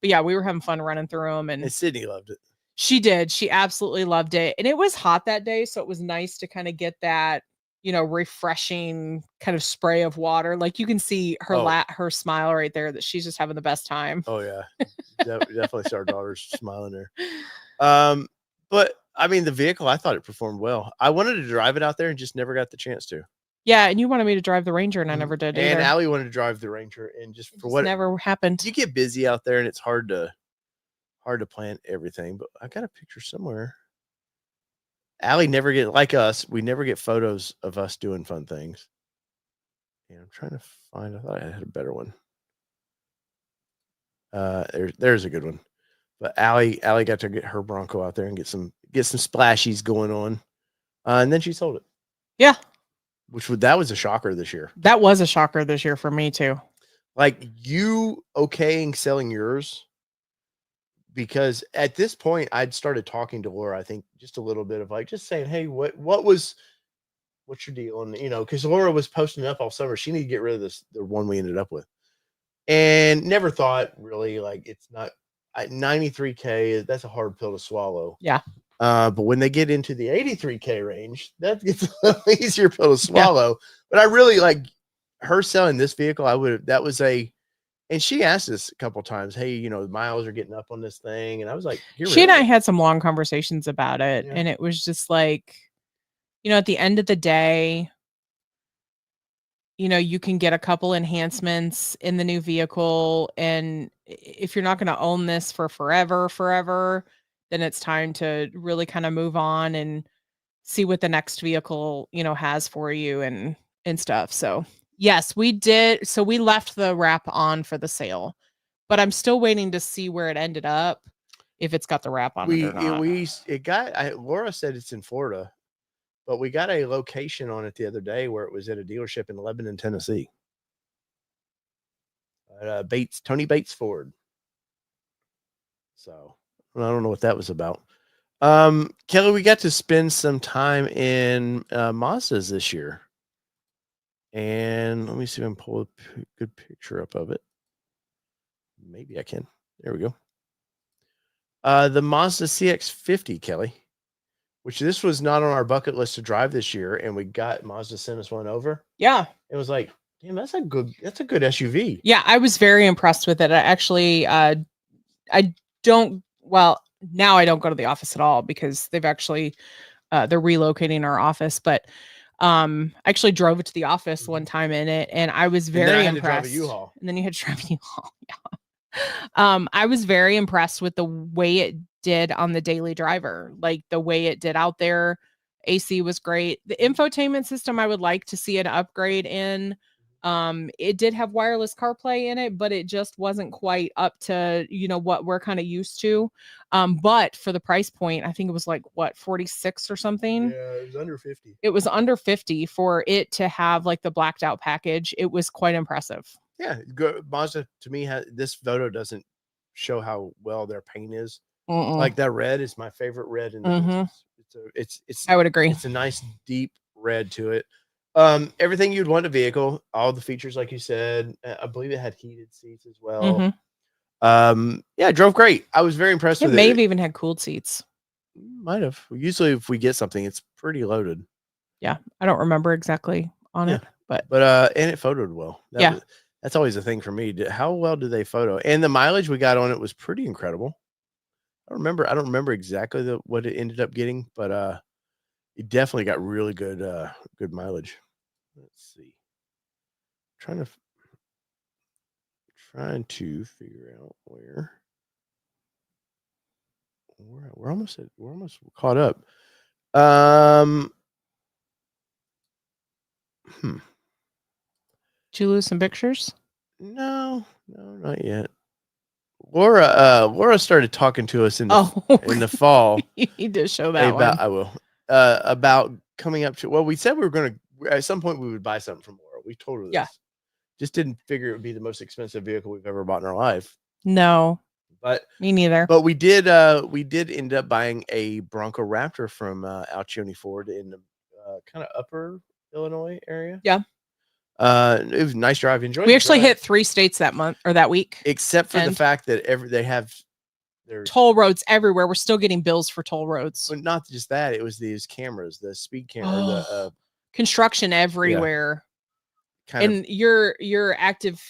But yeah, we were having fun running through them. And Sydney loved it. She did. She absolutely loved it. And it was hot that day. So it was nice to kind of get that, refreshing kind of spray of water. Like you can see her smile right there, that she's just having the best time. Oh yeah. Definitely saw our daughters smiling there. But I mean, the vehicle, I thought it performed well. I wanted to drive it out there and just never got the chance to. Yeah, and you wanted me to drive the Ranger, and I never did. And Allie wanted to drive the Ranger, and just never happened. You get busy out there, and it's hard to plan everything. But I got a picture somewhere. Allie never get, like us. We never get photos of us doing fun things. And I'm trying to find. I thought I had a better one. There's a good one. But Allie got to get her Bronco out there and get some splashies going on, and then she sold it. Yeah, That was a shocker this year. that was a shocker this year for me too. Like you okaying selling yours, because at this point I'd started talking to Laura. I think just a little bit of like just saying, hey, what's your deal? And because Laura was posting up all summer, she needed to get rid of the one we ended up with, and never thought really like it's not. 93K, that's a hard pill to swallow. Yeah. But when they get into the 83K range, that gets a little easier pill to swallow. Yeah. But I really like her selling this vehicle. And she asked us a couple times, hey, the miles are getting up on this thing. And I was like, she and I had some long conversations about it. Yeah. And it was just like, at the end of the day, you can get a couple enhancements in the new vehicle. And if you're not going to own this for forever, then it's time to really kind of move on and see what the next vehicle, has for you and stuff. So yes, we did. So we left the wrap on for the sale, but I'm still waiting to see where it ended up. If it's got the wrap on it or not. Laura said it's in Florida. But we got a location on it the other day where it was at a dealership in Lebanon, Tennessee. Tony Bates Ford. So I don't know what that was about. Kelly, we got to spend some time in Mazdas this year. And let me see if I can pull a good picture up of it. Maybe I can. There we go. The Mazda CX-50, Kelly. Which this was not on our bucket list to drive this year, and we got Mazda sent us one over. Yeah, it was like, damn, that's a good SUV. Yeah, I was very impressed with it. I actually, I don't. Well, now I don't go to the office at all because they've actually, they're relocating our office. But I actually drove it to the office one time in it, and I was very impressed. And then you had to drive a U-Haul. Yeah. I was very impressed with the way it did on the daily driver, like the way it did out there. AC was great. The infotainment system, I would like to see an upgrade in. It did have wireless CarPlay in it, but it just wasn't quite up to, what we're kind of used to. But for the price point, I think it was like what, 46 or something. Yeah, it was under 50. It was under 50 for it to have like the blacked out package. It was quite impressive. Yeah, Mazda to me this photo doesn't show how well their paint is. Like that red is my favorite red in the business. It's I would agree. It's a nice deep red to it. Everything you'd want in a vehicle, all the features like you said. I believe it had heated seats as well. Yeah, it drove great. I was very impressed with it. It may have even had cooled seats. Might have. Usually if we get something, it's pretty loaded. Yeah, I don't remember exactly on it, but and it photoed well. That's always a thing for me. How well do they photo? And the mileage we got on it was pretty incredible. I don't remember exactly what it ended up getting, but it definitely got really good mileage. Let's see. Trying to figure out where we're almost caught up. Did you lose some pictures? No, not yet. Laura started talking to us in the fall. You need to show that one. I will. About coming up to. Well, we said we were going to at some point we would buy something from Laura. We told her this. Yeah. Just didn't figure it would be the most expensive vehicle we've ever bought in our life. No. But me neither. But we did end up buying a Bronco Raptor from Alcione Ford in the kind of upper Illinois area. Yeah. It was a nice drive. Enjoyed. We actually hit 3 states that month or that week, except for the fact that they have their toll roads everywhere. We're still getting bills for toll roads. But not just that; it was these cameras, the speed camera, the construction everywhere. Yeah. And your active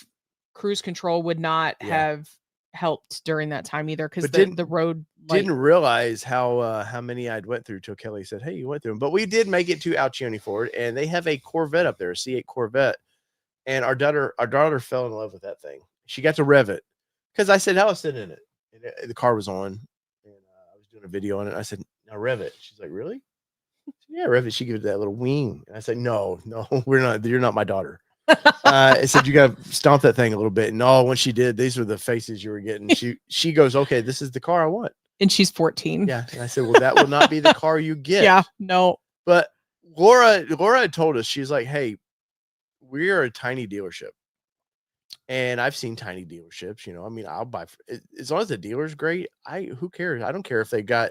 cruise control would not have helped during that time either, because the road didn't realize how many I'd went through till Kelly said, "Hey, you went through them." But we did make it to Alcione Ford, and they have a Corvette up there, a C8 Corvette, and our daughter fell in love with that thing. She got to rev it because I said, "How was sitting in it?" And the car was on, and I was doing a video on it. I said, "Now rev it." She's like, "Really?" I said, "Yeah, rev it." She gives it that little wing, and I said, "No, we're not. You're not my daughter." It said you got to stomp that thing a little bit. And when she did, these were the faces you were getting. She goes, okay, this is the car I want. And she's 14. Yeah. And I said, well, that will not be the car you get. Yeah, no. But Laura had told us, she's like, hey, we are a tiny dealership. And I've seen tiny dealerships, you know, I mean, I'll buy as long as the dealer's great. Who cares? I don't care if they got,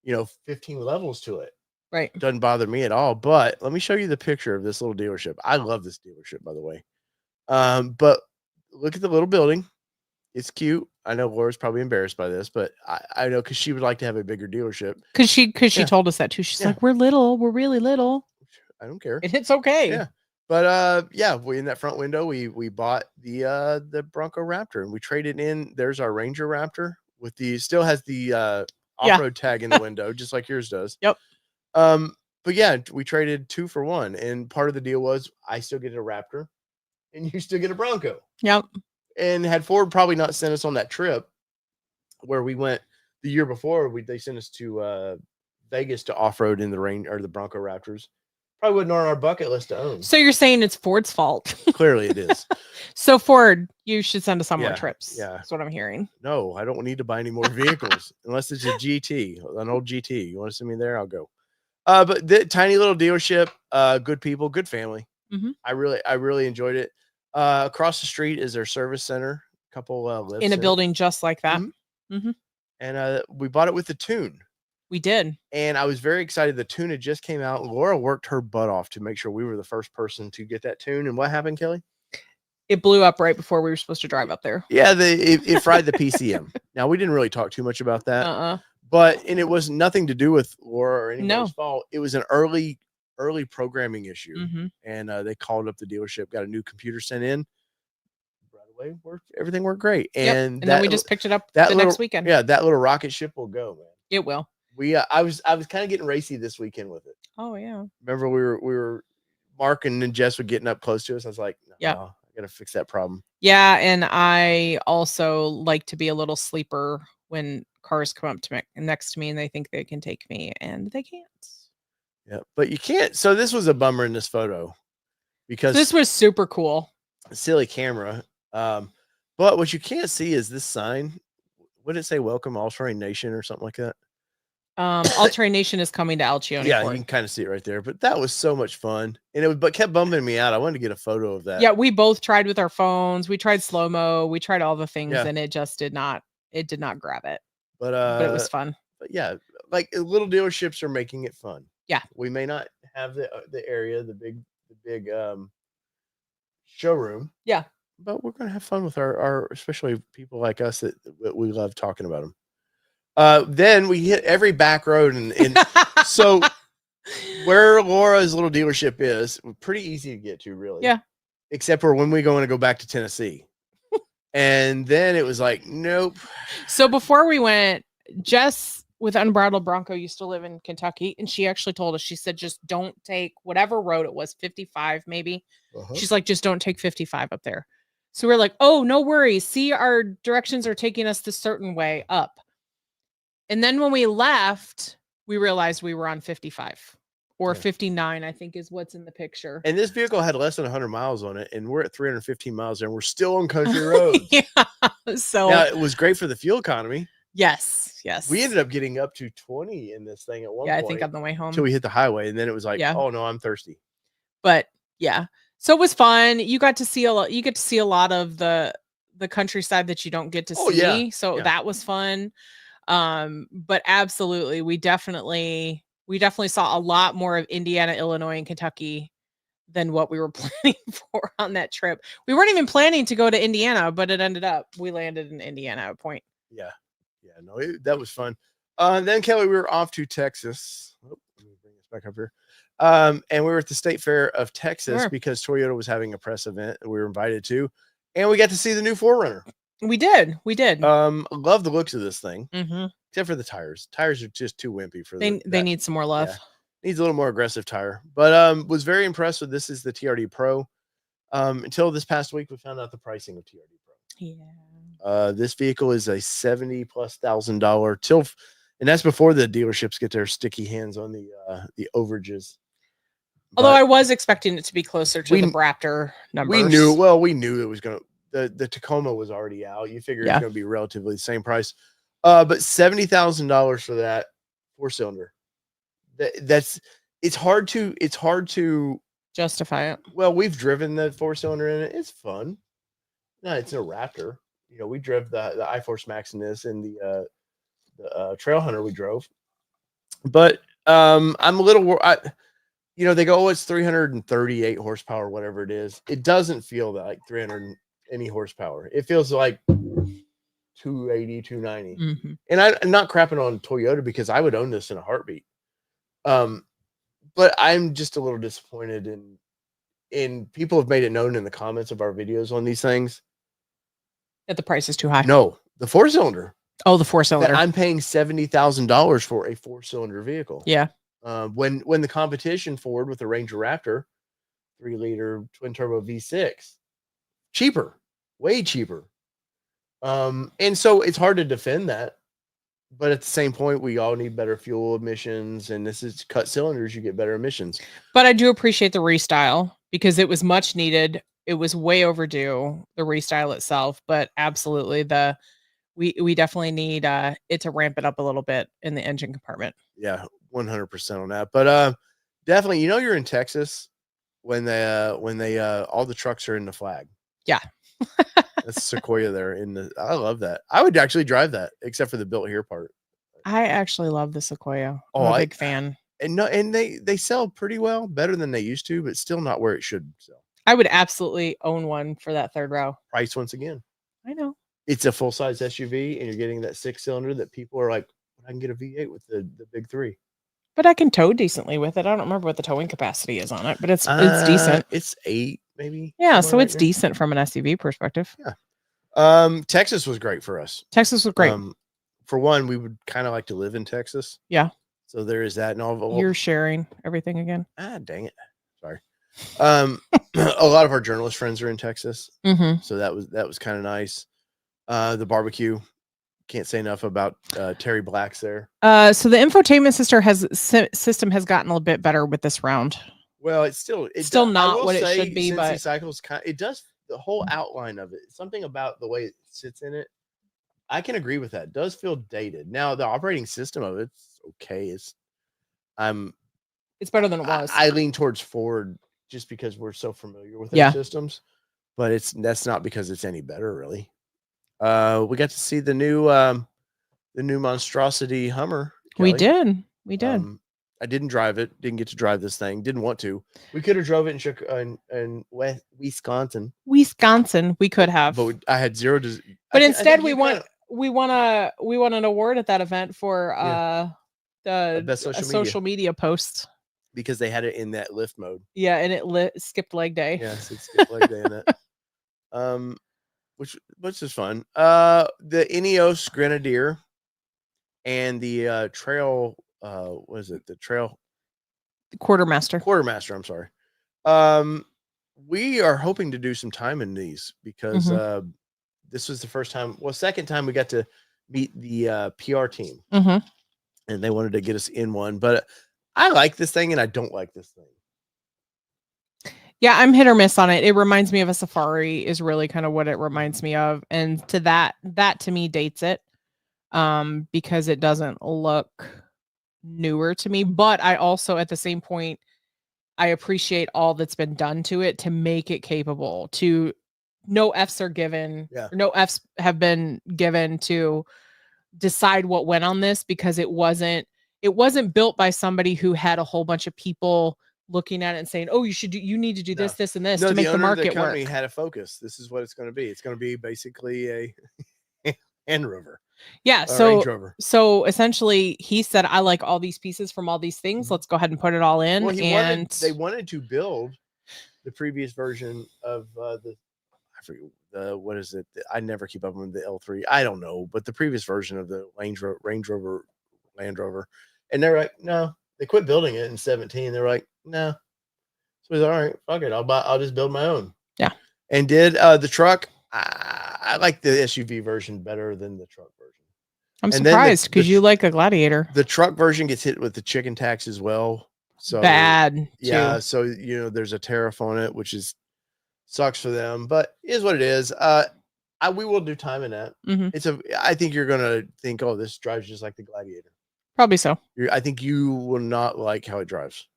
15 levels to it. Right. Doesn't bother me at all. But let me show you the picture of this little dealership. I love this dealership, by the way. But look at the little building. It's cute. I know Laura's probably embarrassed by this, but I know because she would like to have a bigger dealership. Because she told us that too. She's like, we're little. We're really little. I don't care. And it's okay. Yeah. But we in that front window, we bought the Bronco Raptor and we traded in. There's our Ranger Raptor with still has the off-road tag in the window, just like yours does. Yep. But yeah, we traded 2 for 1, and part of the deal was I still get a Raptor, and you still get a Bronco. Yep. And had Ford probably not sent us on that trip where we went the year before, they sent us to Vegas to off-road in the rain or the Bronco Raptors. Probably wasn't on our bucket list to own. So you're saying it's Ford's fault? Clearly it is. So Ford, you should send us on more trips. Yeah. That's what I'm hearing. No, I don't need to buy any more vehicles unless it's a GT, an old GT. You want to send me there? I'll go. But the tiny little dealership, good people, good family. Mm-hmm. I really enjoyed it. Across the street is their service center. A couple lives in a building just like that. Mm-hmm. Mm-hmm. And we bought it with the Tune. We did. And I was very excited. The Tune had just came out. Laura worked her butt off to make sure we were the first person to get that Tune. And what happened, Kelly? It blew up right before we were supposed to drive up there. Yeah, it fried the PCM. Now, we didn't really talk too much about that. And it was nothing to do with Laura or anybody's fault. It was an early programming issue. Mm-hmm. And they called up the dealership, got a new computer sent in. Right away, everything worked great. And then we just picked it up next weekend. Yeah, that little rocket ship will go, man. It will. I was kind of getting racy this weekend with it. Oh yeah. Remember we were Mark and Jess were getting up close to us. I was like, no, I gotta fix that problem. Yeah, and I also like to be a little sleeper when cars come up to me next to me and they think they can take me and they can't. Yeah, but you can't. So this was a bummer in this photo because this was super cool. Silly camera. But what you can't see is this sign. Would it say "Welcome All-Terrain Nation" or something like that? All-Terrain Nation is coming to Alcione. Yeah, you can kind of see it right there. But that was so much fun, and but kept bumping me out. I wanted to get a photo of that. Yeah, we both tried with our phones. We tried slow-mo. We tried all the things, and it just did not. It did not grab it. But it was fun. But yeah, like little dealerships are making it fun. Yeah, we may not have the area, the big showroom. Yeah, but we're gonna have fun with our especially people like us that we love talking about them. Then we hit every back road and so where Laura's little dealership is pretty easy to get to, really. Yeah. Except for when we go back to Tennessee. And then it was like, nope. So before we went, Jess with Unbridled Bronco used to live in Kentucky, and she actually told us, she said, just don't take whatever road it was, 55 maybe. She's like, just don't take 55 up there. So we're like, oh, no worries. See, our directions are taking us this certain way up. And then when we left, we realized we were on 55 or 59, I think is what's in the picture. And this vehicle had less than 100 miles on it, and we're at 315 miles and we're still on country roads. So now it was great for the fuel economy. Yes. We ended up getting up to 20 in this thing at one point. I think on the way home. Until we hit the highway, and then it was like, oh no, I'm thirsty. But yeah. So it was fun. You got to see a lot. You get to see a lot of the countryside that you don't get to see. Yeah. So that was fun. But absolutely, we definitely saw a lot more of Indiana, Illinois, and Kentucky than what we were planning for on that trip. We weren't even planning to go to Indiana, but it ended up we landed in Indiana at a point. Yeah. No, that was fun. Then Kelly, we were off to Texas. Let me bring this back up here. And we were at the State Fair of Texas because Toyota was having a press event we were invited to, and we got to see the new 4Runner. We did. Love the looks of this thing, except for the tires. Tires are just too wimpy for them. They need some more love. Yeah. Needs a little more aggressive tire, but was very impressed with this. Is the TRD Pro. Until this past week, we found out the pricing of TRD Pro. Yeah. This vehicle is a $70,000+ and that's before the dealerships get their sticky hands on the overages. Although But I was expecting it to be closer to We- the Raptor numbers. we knew it was going to, the Tacoma was already out. You figure Yeah. it's going to be relatively the same price. But $70,000 for that 4-cylinder. It's hard to justify it. well, we've driven the 4-cylinder in it. It's fun. No, it's a Raptor. You know, we drove the iForce Max in this, and the Trail Hunter we drove. But I'm a little you know, they go, oh, it's 338 horsepower, whatever it is. It doesn't feel like 300 any horsepower. It feels like 280, 290. Mhm. And I'm not crapping on Toyota because I would own this in a heartbeat. But I'm just a little disappointed in people have made it known in the comments of our videos on these things. That the price is too high. No, the 4-cylinder. Oh, the 4-cylinder. I'm paying $70,000 for a 4-cylinder vehicle. Yeah. When the competition Ford with the Ranger Raptor 3-liter twin turbo V6 cheaper, way cheaper. And so it's hard to defend that, but at the same point, we all need better fuel emissions, and this is cut cylinders, you get better emissions. But I do appreciate the restyle because it was much needed. It was way overdue, the restyle itself, but absolutely we definitely need it to ramp it up a little bit in the engine compartment. Yeah, 100% on that. But definitely, you know, you're in Texas when they all the trucks are in the flag. Yeah. That's Sequoia there I love that. I would actually drive that, except for the built here part. I actually love the Sequoia. I'm Oh, a big fan. And they sell pretty well, better than they used to, but still not where it should sell. I would absolutely own one for that third row. Price once again. I know. It's a full-size SUV, and you're getting that 6-cylinder that people are like, I can get a V8 with the big 3. But I can tow decently with it. I don't remember what the towing capacity is on it, but it's decent. It's 8, maybe. Yeah, so right it's there. decent from an SUV perspective. Yeah. Texas was great for us. Texas was great. For one, we would kind of like to live in Texas. Yeah. So there is that. And all You're sharing everything again. dang it. Sorry. A lot of our journalist friends are in Texas. Mm-hmm. So that was kind of nice. The barbecue. Can't say enough about Terry Black's there. So the infotainment system has gotten a little bit better with this round. Well, it's still not what it should be, but cycles it does the whole outline of it. Something about the way it sits in it. I can agree with that. It does feel dated. Now the operating system of it's okay. It's better than it was. I lean towards Ford just because we're so familiar with Yeah. their systems, but that's not because it's any better really. We got to see the new monstrosity Hummer. We Kelly. did. I didn't drive it. Didn't get to drive this thing. Didn't want to. We could have drove it in Wisconsin. We could have. But I had zero. But instead, we won an award at that event for the best social media post because they had it in that lift mode. Yeah, and it skipped leg day. Yes, it skipped leg day in that. Which is fun. The Ineos Grenadier and the Trail. What is it? The Trail Quartermaster. I'm sorry. We are hoping to do some time in these because this was the second time we got to meet the PR team, and they wanted to get us in one. But I like this thing, and I don't like this thing. Yeah, I'm hit or miss on it. It reminds me of a Safari is really kind of what it reminds me of. And to that to me dates it because it doesn't look newer to me. But I also, at the same point, I appreciate all that's been done to it to make it capable to no F's are given. Yeah. Or no F's have been given to decide what went on this because it wasn't built by somebody who had a whole bunch of people looking at it and saying, "Oh, you need to do this, and this to make the market work." Company had a focus. This is what it's going to be. It's going to be basically a Land Rover. Yeah. Range Rover. So essentially, he said, "I like all these pieces from all these things. Let's go ahead and put it all in." Well, and they wanted to build the previous version of I forget what is it? I never keep up with the L3. I don't know, but the previous version of the Range Rover Land Rover, and they're like, no. They quit building it in 2017. They're like, no. So he's all right. Fuck it. I'll just build my own. Yeah. And did the truck. I like the SUV version better than the truck version. I'm surprised because you like a Gladiator. The truck version gets hit with the chicken tax as well. So bad. yeah, Too. so there's a tariff on it, which sucks for them, but it is what it is. We will do time in that. I think you're gonna think, oh, this drives just like the Gladiator. Probably so. I think you will not like how it drives.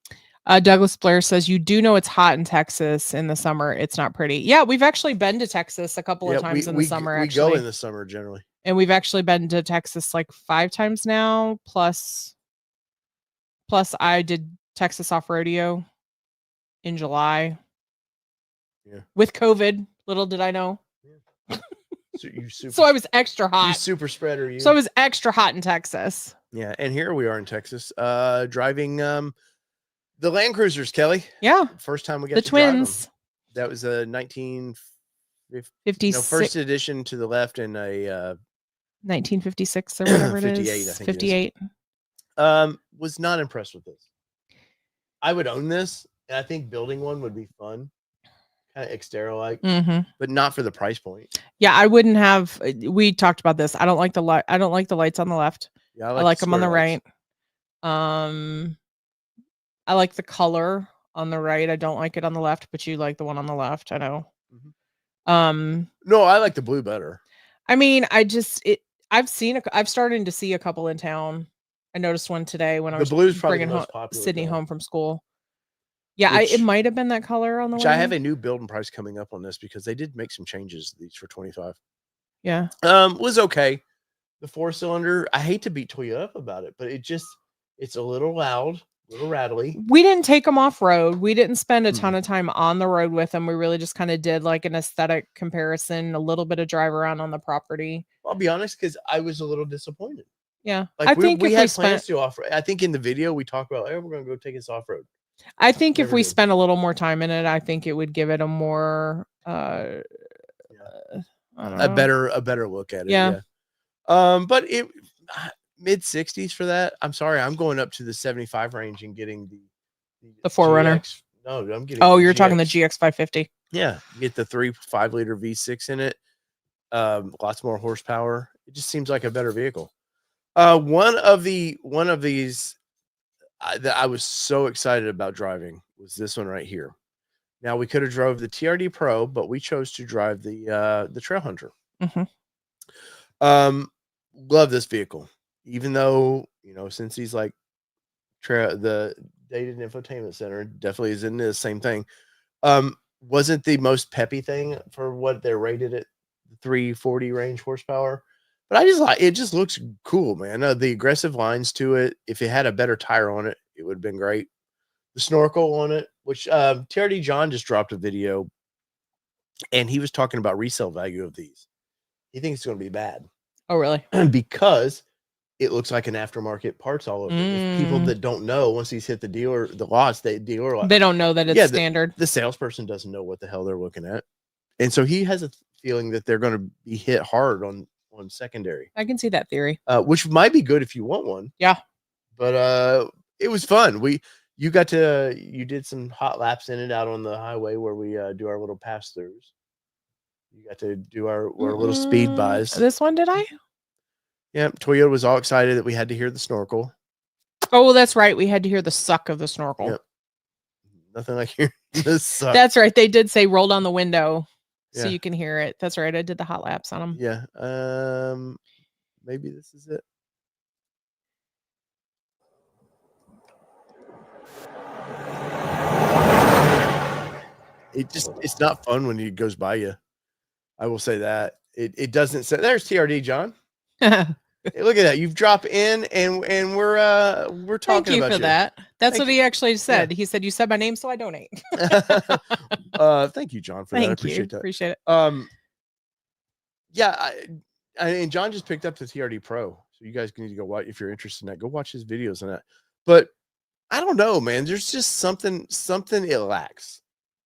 Douglas Blair says, you do know it's hot in Texas in the summer. It's not pretty. Yeah, we've actually been to Texas a couple of times in the summer. We go in the summer generally. And we've actually been to Texas like 5 times now. Plus I did Texas off rodeo in July. Yeah. With COVID. Little did I know. Yeah. So I was extra hot. You super spreader, you. So I was extra hot in Texas. Yeah, and here we are in Texas, driving the Land Cruisers, Kelly. Yeah. First time we got the to twins. drive them. That was a 1956. First edition to the left and a 1956 or whatever it 58, is. I think 58. Was not impressed with this. I would own this, and I think building one would be fun. Kind of Xterra like, but not for the price point. Yeah, I wouldn't have. We talked about this. I don't like the light. I don't like the lights on the left. Yeah, I like the them on the lights. right. I like the color on the right. I don't like it on the left, but you like the one on the left. I know. No, I like the blue better. I mean, I've started to see a couple in town. I noticed one today when I was bringing Sydney home from school. Yeah, it might have been that color on the way. I have a new building price coming up on this because they did make some changes to these for 25. Yeah. Was okay. The 4-cylinder, I hate to beat Toyota up about it, but it's a little loud, a little rattly. We didn't take them off road. We didn't spend a ton of time on the road with them. We really just kind of did like an aesthetic comparison, a little bit of drive around on the property. I'll be honest, because I was a little disappointed. Yeah. Like I think we had plans to off-road. I think in the video we talked about, hey, we're going to go take this off-road. I think if we spent a little more time in it, I think it would give it a more a better look at it. Yeah. But it mid 60s for that. I'm sorry, I'm going up to the 75 range and getting the 4Runner. No, I'm getting. Oh, you're talking the GX 550. Yeah, you get the 3.5 liter V6 in it. Lots more horsepower. It just seems like a better vehicle. One of these that I was so excited about driving was this one right here. Now we could have drove the TRD Pro, but we chose to drive the Trail Hunter. Love this vehicle, even though since he's like the dated infotainment center definitely is in the same thing. Wasn't the most peppy thing for what they're rated at 340 range horsepower. But I just like it. Just looks cool, man. The aggressive lines to it. If it had a better tire on it, it would have been great. The snorkel on it, which TRD John just dropped a video, and he was talking about resale value of these. He thinks it's going to be bad. Oh, really? Because it looks like an aftermarket parts all over. If people that don't know, once he's hit the lots, they don't know that it's standard. The salesperson doesn't know what the hell they're looking at, and so he has a feeling that they're going to be hit hard on secondary. I can see that theory. Which might be good if you want one. Yeah. But it was fun. You did some hot laps in and out on the highway where we do our little pass-throughs. You got to do our little speed buys. This one, did I? Yeah, Toyota was all excited that we had to hear the snorkel. Oh, well, that's right. We had to hear the suck of the snorkel. Yep. Nothing like hearing the suck. That's right. They did say roll down the window. So you can hear it. That's right. I did the hot laps on them. Yeah. Maybe this is it. It's not fun when it goes by you. I will say that. It doesn't say there's TRD, John. Hey, look at that. You've dropped in and we're talking Thank you about for that. That's what he actually said. Yeah. He said, you said my name, so I donate. Thank you, John, for that. I appreciate that. Appreciate it. Yeah, and John just picked up the TRD Pro, so you guys need to go watch if you're interested in that. Go watch his videos on that. But I don't know, man. There's just something it lacks,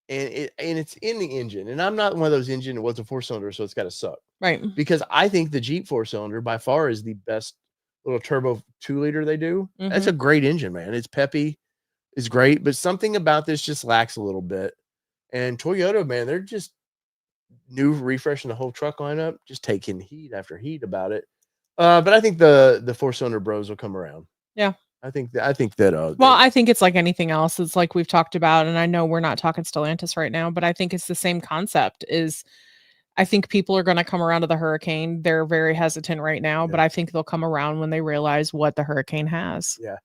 and it's in the engine. And I'm not one of those engine. It was a 4-cylinder, so it's got to suck, right? Because I think the Jeep 4-cylinder by far is the best little turbo 2-liter they do. That's a great engine, man. It's peppy, it's great, but something about this just lacks a little bit. And Toyota, man, they're just new refreshing the whole truck lineup, just taking heat after heat about it. But I think the 4-cylinder bros will come around. Yeah. I think that. Well, I think it's like anything else. It's like we've talked about, and I know we're not talking Stellantis right now, but I think it's the same concept. Is I think people are going to come around to the Hurricane. They're very hesitant right now, but I think they'll come around when they realize what the Hurricane has. Yeah.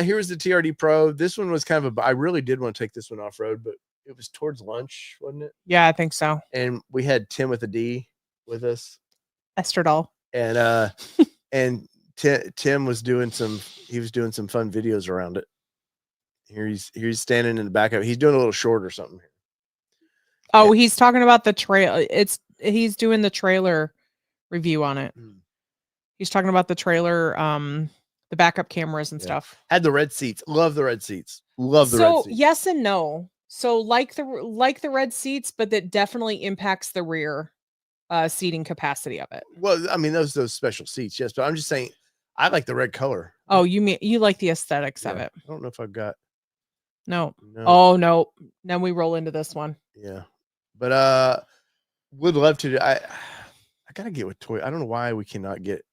Here's the TRD Pro. This one was kind of I really did want to take this one off road, but it was towards lunch, wasn't it? Yeah, I think so. And we had Tim with a D with us. Estradol. And and Tim was doing some some fun videos around it. Here he's standing in the back of it. He's doing a little short or something here. Oh, he's talking about the trail. He's doing the trailer review on it. He's talking about the trailer, the backup cameras and stuff. Had the red seats. Love the red seats. Love the red seats. So yes and no. So like the red seats, but that definitely impacts the rear seating capacity of it. Well, I mean those special seats, yes, but I'm just saying I like the red color. Oh, you like the aesthetics of it. I don't know if I've got no. Oh no. Then we roll into this one. Yeah. But would love to. I gotta get with Toyota. I don't know why we cannot get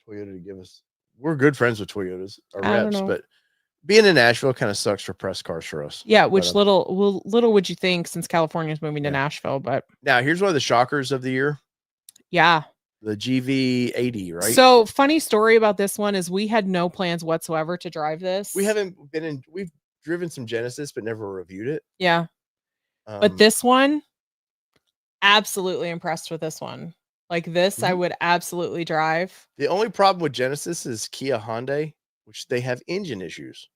Toyota to give us. We're good friends with Toyotas, our reps, but being in Nashville kind of sucks for press cars for us. Yeah, which little would you think since California's moving to Nashville? But now here's one of the shockers of the year. Yeah. The GV80, right? So funny story about this one is we had no plans whatsoever to drive this. We've driven some Genesis, but never reviewed it. Yeah. But this one, absolutely impressed with this one. Like this, I would absolutely drive. The only problem with Genesis is Kia Hyundai, which they have engine issues.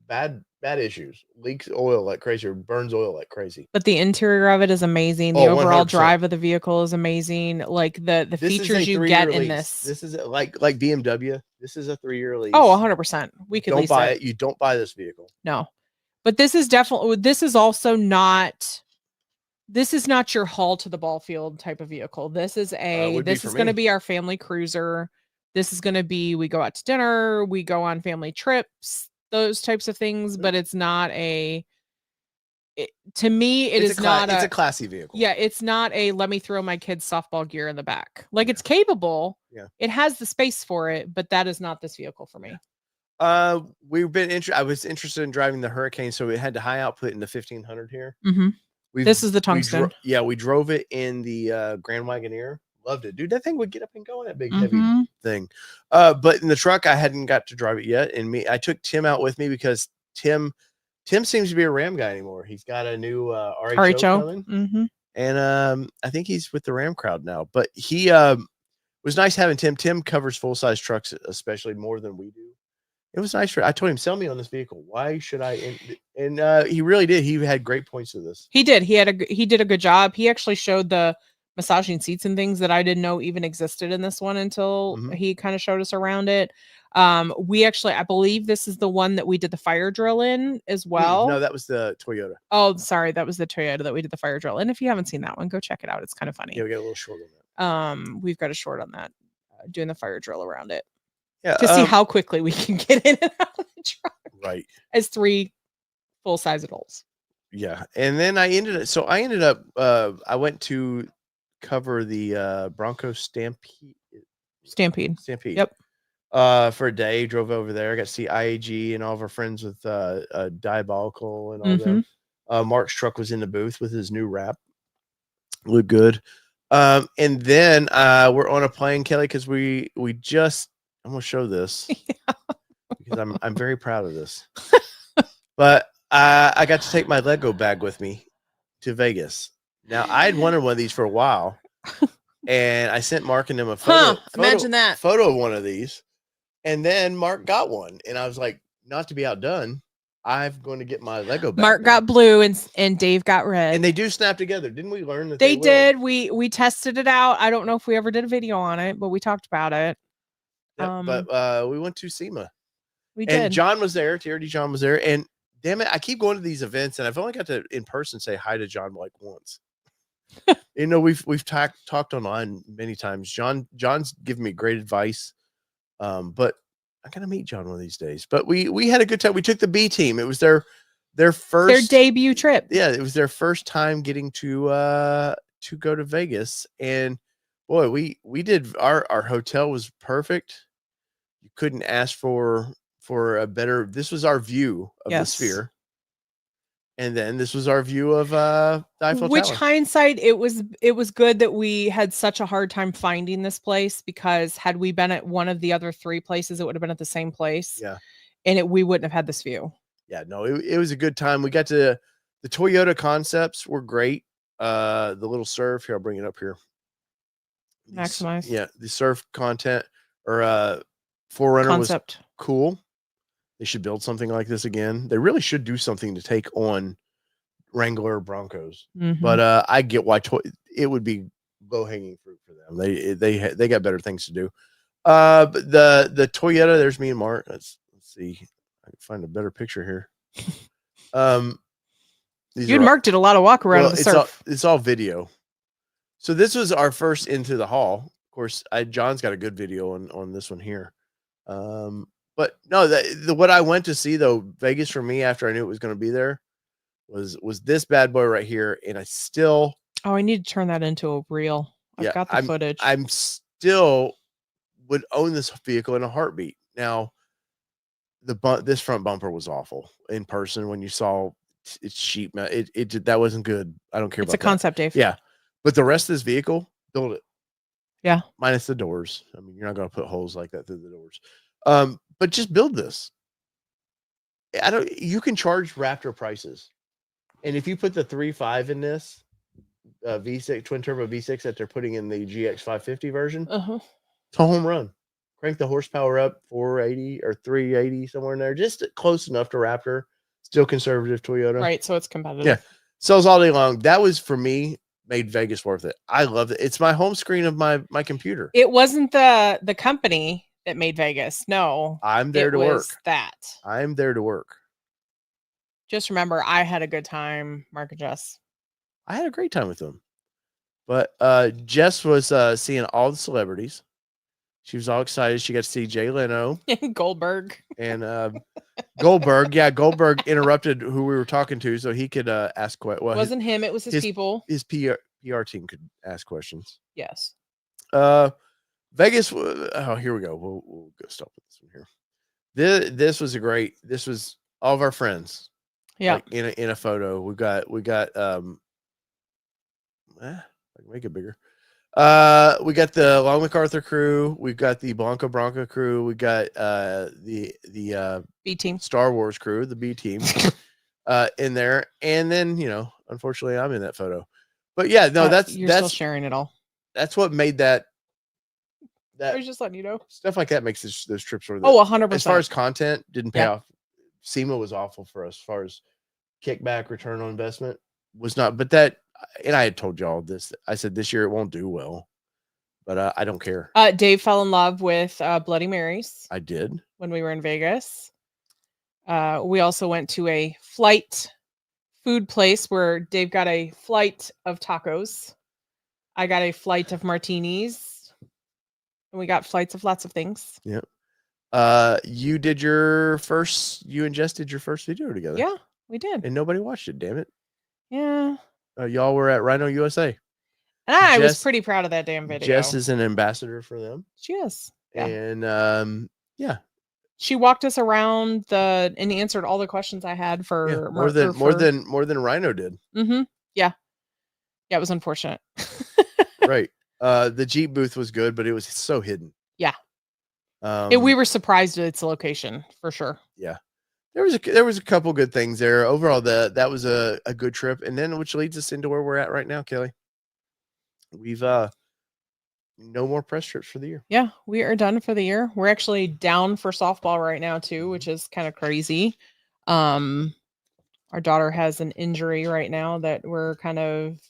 Bad issues. Leaks oil like crazy or burns oil like crazy. But the interior of it is amazing. The overall 100%. Drive of the vehicle is amazing. Like the features you get in this. This is like BMW. This is a 3-year lease. Oh, 100%. We could lease it. You don't buy this vehicle. No. But this is definitely, this is also not, this is not your haul to the ball field type of vehicle. This is this is going to be our family cruiser. This is going to be, we go out to dinner, we go on family trips, those types of things, but it's not to me, it's a classy vehicle. Yeah. It's not let me throw my kids softball gear in the back. Like it's capable. Yeah. It has the space for it, but that is not this vehicle for me. Yeah. I was interested in driving the Hurricane, so it had the high output in the 1500 here. This is the tungsten. We drove it in the Grand Wagoneer. Loved it, dude. That thing would get up and go in that big heavy thing. But in the truck, I hadn't got to drive it yet. And I took Tim out with me because Tim seems to be a Ram guy anymore. He's got a new RHO coming, and I think he's with the Ram crowd now. But he was nice having Tim. Tim covers full size trucks, especially more than we do. It was nice I told him, sell me on this vehicle. Why should I? And he really did. He had great points to this. He did. He did a good job. He actually showed the massaging seats and things that I didn't know even existed in this one until he kind of showed us around it. I believe this is the one that we did the fire drill in as well. No, that was the Toyota. Oh, sorry. That was the Toyota that we did the fire drill in. If you haven't seen that one, go check it out. It's kind of funny. Yeah, we got a little short on that. We've got a short on that, doing the fire drill around it. Yeah, to see how quickly we can get in and out of the truck. Right. As 3 full-size adults. Yeah. And then I ended up I went to cover the Bronco Stampede. Yep. For a day, drove over there. I got to see IAG and all of our friends with Diabolical and all them. Mark's truck was in the booth with his new wrap. Looked good. And then we're on a plane, Kelly, because I'm gonna show this because I'm very proud of this. But I got to take my Lego bag with me to Vegas. Now I had wanted one of these for a while, and I sent Mark and them a photo. Imagine that photo of one of these, and then Mark got one, and I was like, not to be outdone, I'm going to get my Lego bag. Mark got blue and Dave got red, and they do snap together. Didn't we learn that they did? We tested it out. I don't know if we ever did a video on it, but we talked about it. Yeah, but we went to SEMA. We did. And John was there. TRD John was there. And damn it, I keep going to these events, and I've only got to in person say hi to John like once. We've talked online many times. John's given me great advice. But I gotta meet John one of these days. But we had a good time. We took the B team. It was their debut trip. Yeah, it was their first time getting to go to Vegas. And boy, we did our hotel was perfect. You couldn't ask for for a better. This was our view of the Yes. sphere, and then this was our view of the Eiffel Which Tower. hindsight, it was good that we had such a hard time finding this place, because had we been at one of the other 3 places, it would have been at the same place. Yeah, And we wouldn't have had this view. yeah. No, it was a good time. We got to the Toyota concepts were great. The little surf here, I'll bring it up here. Maximize. Yeah, the surf content or Forerunner Concept. was cool. They should build something like this again. They really should do something to take on Wrangler Broncos. Mhm. But I get why it would be low hanging fruit for them. They got better things to do. But the Toyota, there's me and Mark. Let's see. I can find a better picture here. You and Mark did a lot of walk around the surf. It's all video. So this was our first into the hall. Of course, John's got a good video on this one here. But no, what I went to see though, Vegas for me after I knew it was going to be there was this bad boy right here, and I still. Oh, I need to turn that into a reel. I've got the footage. I'm still would own this vehicle in a heartbeat. Now, this front bumper was awful in person when you saw it's cheap. It that wasn't good. I don't care it's about a concept, Dave. Yeah. But the rest of this vehicle, build it. Yeah. Minus the doors. I mean, you're not going to put holes like that through the doors. But just build this. You can charge Raptor prices. And if you put the 3.5 in this V6 twin turbo V6 that they're putting in the GX 550 version, it's a home run. Crank the horsepower up 480 or 380 somewhere in there, just close enough to Raptor. Still conservative Toyota. Right, so it's competitive. Yeah. Sells all day long. That was for me made Vegas worth it. I love it. It's my home screen of my computer. It wasn't the company that made Vegas. No. I'm there to work. I'm there to work. Just remember, I had a good time, Mark and Jess. I had a great time with them. But Jess was seeing all the celebrities. She was all excited. She got to see Jay Leno. And Goldberg. And Goldberg. Yeah, Goldberg interrupted who we were talking to so he could ask questions. Well, it wasn't him. It was his people. His PR team could ask questions. Yes. Vegas. Oh, here we go. We'll go stop with this one here. This was this was all of our friends. Yeah. Like in a photo. We got I can make it bigger. We got the Long MacArthur crew. We've got the Bronco crew. We got the B team, Star Wars crew, the B team, in there. And then unfortunately, I'm in that photo. But yeah, no, that's still sharing it all. That's what made that. I was just letting you know. Stuff like that makes those trips worth it. Oh, 100%. As far as content, didn't pay off. SEMA was awful for us as far as kickback, return on investment was not. But that. And I had told y'all this. I said this year it won't do well, but I don't care. Dave fell in love with Bloody Marys. I did when we were in Vegas. We also went to a flight food place where Dave got a flight of tacos. I got a flight of martinis, and we got flights of lots of things. Yeah. You and Jess did your first video together. Yeah, we did, and nobody watched it. Damn it. Yeah. Y'all were at Rhino USA. And I was pretty proud of that damn video. Jess is an ambassador for them. She is. Yeah. And yeah. She walked us around and answered all the questions I had for more than Rhino did. Mm-hmm. Yeah. Yeah, it was unfortunate. Right. The Jeep booth was good, but it was so hidden. Yeah. We were surprised at its location for sure. Yeah. There was a couple good things there. Overall, that was a good trip, and then which leads us into where we're at right now, Kelly. We've no more press trips for the year. Yeah, we are done for the year. We're actually down for softball right now too, which is kind of crazy. Our daughter has an injury right now that we're kind of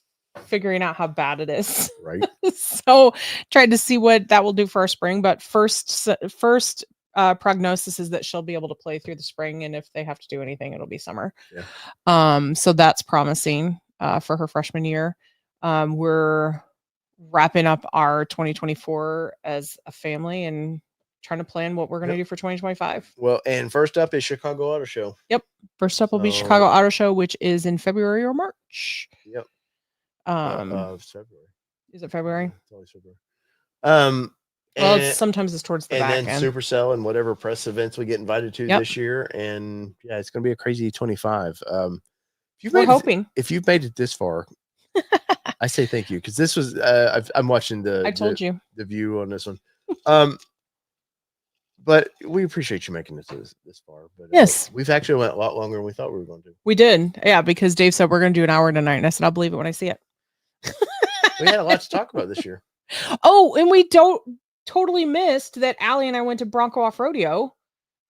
figuring out how bad it is. Right. So tried to see what that will do for our spring, but first prognosis is that she'll be able to play through the spring, and if they have to do anything, it'll be summer. Yeah. So that's promising for her freshman year. We're wrapping up our 2024 as a family and trying to plan what we're going to do for 2025. Well, and first up is Chicago Auto Show. Yep. First up will be Chicago Auto Show, which is in February or March. Yep. February. Is it February? It's always February. Well, And, sometimes it's towards the and back then end. Supercell and whatever press events we get invited to Yep. this year. And yeah, it's going to be a crazy 25. We're hoping. If you've made it this far, I say thank you, because this was I'm watching I told you. the view on this one. But we appreciate you making it to this far. But Yes. we've actually went a lot longer than we thought we were going to. We did. Yeah, because Dave said we're going to do an hour tonight. And I said, I'll believe it when I see it. We had a lot to talk about this year. Oh, and we totally missed that Allie and I went to Bronco Off Rodeo.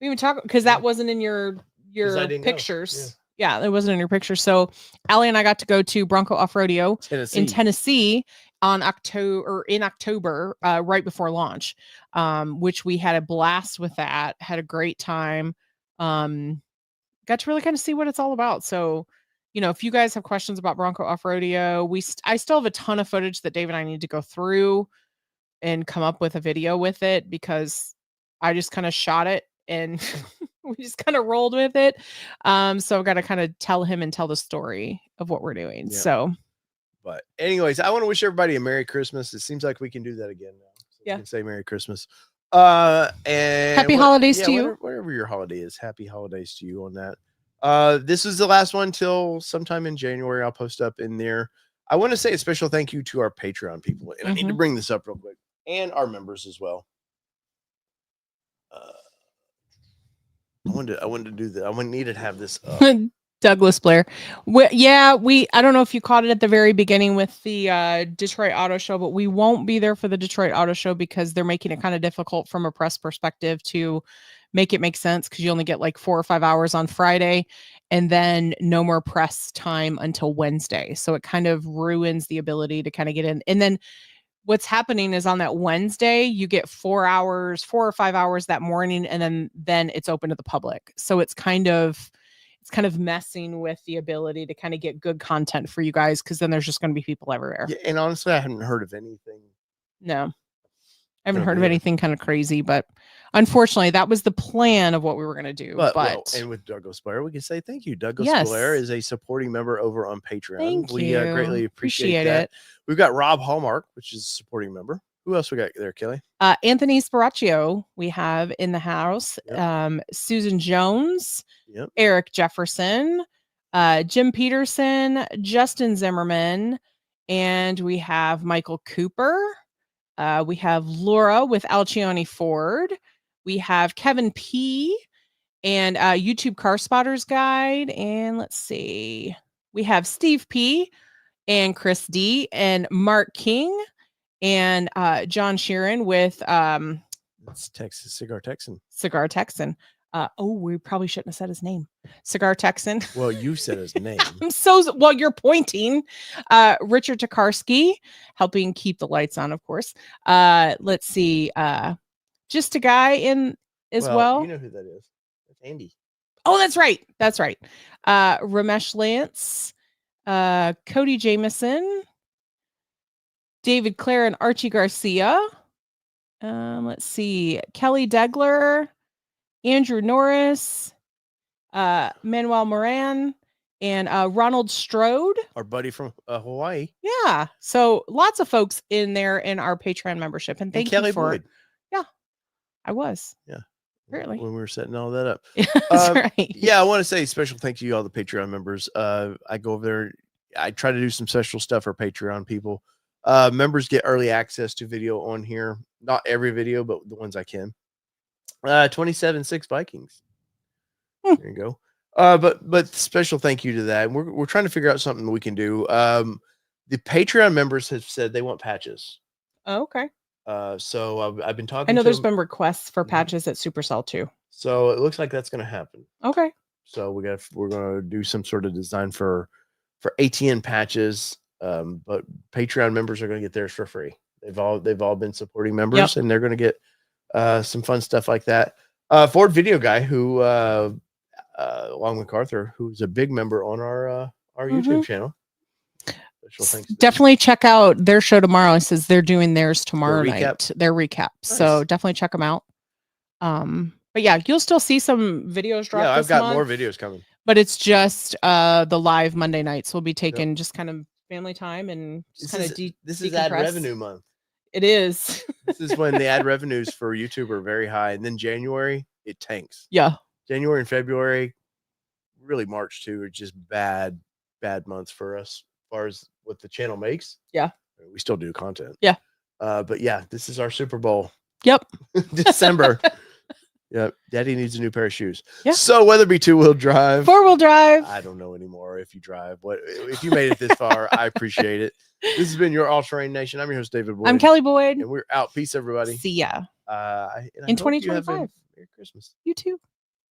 We even talked because that wasn't in your pictures. Yeah, it wasn't in your picture. So Allie and I got to go to Bronco Off Rodeo in Tennessee in October, right before launch, which we had a blast with that, had a great time. Got to really kind of see what it's all about. So, if you guys have questions about Bronco Off Rodeo, I still have a ton of footage that Dave and I need to go through and come up with a video with it, because I just kind of shot it and we just kind of rolled with it. So I've got to kind of tell him and tell the story of what we're doing. Yeah. So, but anyways, I want to wish everybody a Merry Christmas. It seems like we can do that again now. So yeah. We can say Merry Christmas. And happy holidays to you. Whatever your holiday is, happy holidays to you on that. This is the last one till sometime in January. I'll post up in there. I want to say a special thank you to our Patreon people. And I need to bring this up real quick. And our members as well. I wanted to do that. I needed to have this up. Douglas Blair. I don't know if you caught it at the very beginning with the Detroit Auto Show, but we won't be there for the Detroit Auto Show because they're making it kind of difficult from a press perspective to make it make sense, because you only get like 4 or 5 hours on Friday and then no more press time until Wednesday. So it kind of ruins the ability to kind of get in. And then what's happening is on that Wednesday, you get 4 or 5 hours that morning, and then it's open to the public. So it's kind of messing with the ability to kind of get good content for you guys, because then there's just going to be people everywhere. Yeah, and honestly, I hadn't heard of anything. No, I haven't heard of anything kind of crazy, but unfortunately, that was the plan of what we were going to do. But and with Douglas Blair, we can say thank you. Douglas Blair is a supporting member over on Patreon. Thank you. We greatly appreciate that. We've got Rob Hallmark, which is a supporting member. Who else we got there, Kelly? Anthony Sparaccio, we have in the house. Yep. Susan Jones. Yep. Eric Jefferson. Jim Peterson. Justin Zimmerman. And we have Michael Cooper. We have Laura with Alcione Ford. We have Kevin P. and YouTube Car Spotters Guide. And let's see. We have Steve P. and Chris D. and Mark King. And John Sheeran with it's Texas Cigar Texan. Cigar Texan. We probably shouldn't have said his name. Cigar Texan. Well, you said his name. You're pointing. Richard Tokarski, helping keep the lights on, of course. Let's see. Just a guy in as well. You know who that is. That's Andy. Oh, that's right. That's right. Ramesh Lance, Cody Jameson, David Clare and Archie Garcia. Let's see. Kelly Degler, Andrew Norris, Manuel Moran, and Ronald Strode. Our buddy from Hawaii. Yeah. So lots of folks in there in our Patreon membership. And thank Kelly you for Boyd. Yeah, I was. Yeah. Apparently. When we were setting all that up. That's right. Yeah, I want to say special thank you to all the Patreon members. I go over there. I try to do some special stuff for Patreon people. Members get early access to video on here. Not every video, but the ones I can. 27.6 Vikings. There you go. But special thank you to that. And we're trying to figure out something we can do. The Patreon members have said they want patches. Oh, okay. So I've been talking. I know there's been requests for patches at Supercell too. So it looks like that's going to happen. Okay. So we're going to do some sort of design for ATN patches. But Patreon members are going to get theirs for free. They've all been supporting members, and they're going to get some fun stuff like that. Ford Video Guy, who Long MacArthur, who's a big member on our YouTube channel. Definitely check out their show tomorrow. It says they're doing theirs tomorrow night. Their recap. Nice. So definitely check them out. But yeah, you'll still see some videos drop. Yeah, I've got month, more videos coming. But it's just the live Monday nights. We'll be taking just kind of family time and just kind of this is ad revenue month. It is. This is when the ad revenues for YouTube are very high, and then January it tanks. Yeah. January and February, really March too, are just bad months for us as far as what the channel makes. Yeah. We still do content. Yeah. But yeah, this is our Super Bowl. Yep. December. Yep. Daddy needs a new pair of shoes. Yeah. So whether it be 2-wheel drive, 4-wheel drive. I don't know anymore if you drive. What if you made it this far? I appreciate it. This has been your All Terrain Nation. I'm your host, David Boyd. I'm Kelly Boyd. And we're out. Peace, everybody. See ya. And I In hope you have a 2025. Merry Christmas. You too.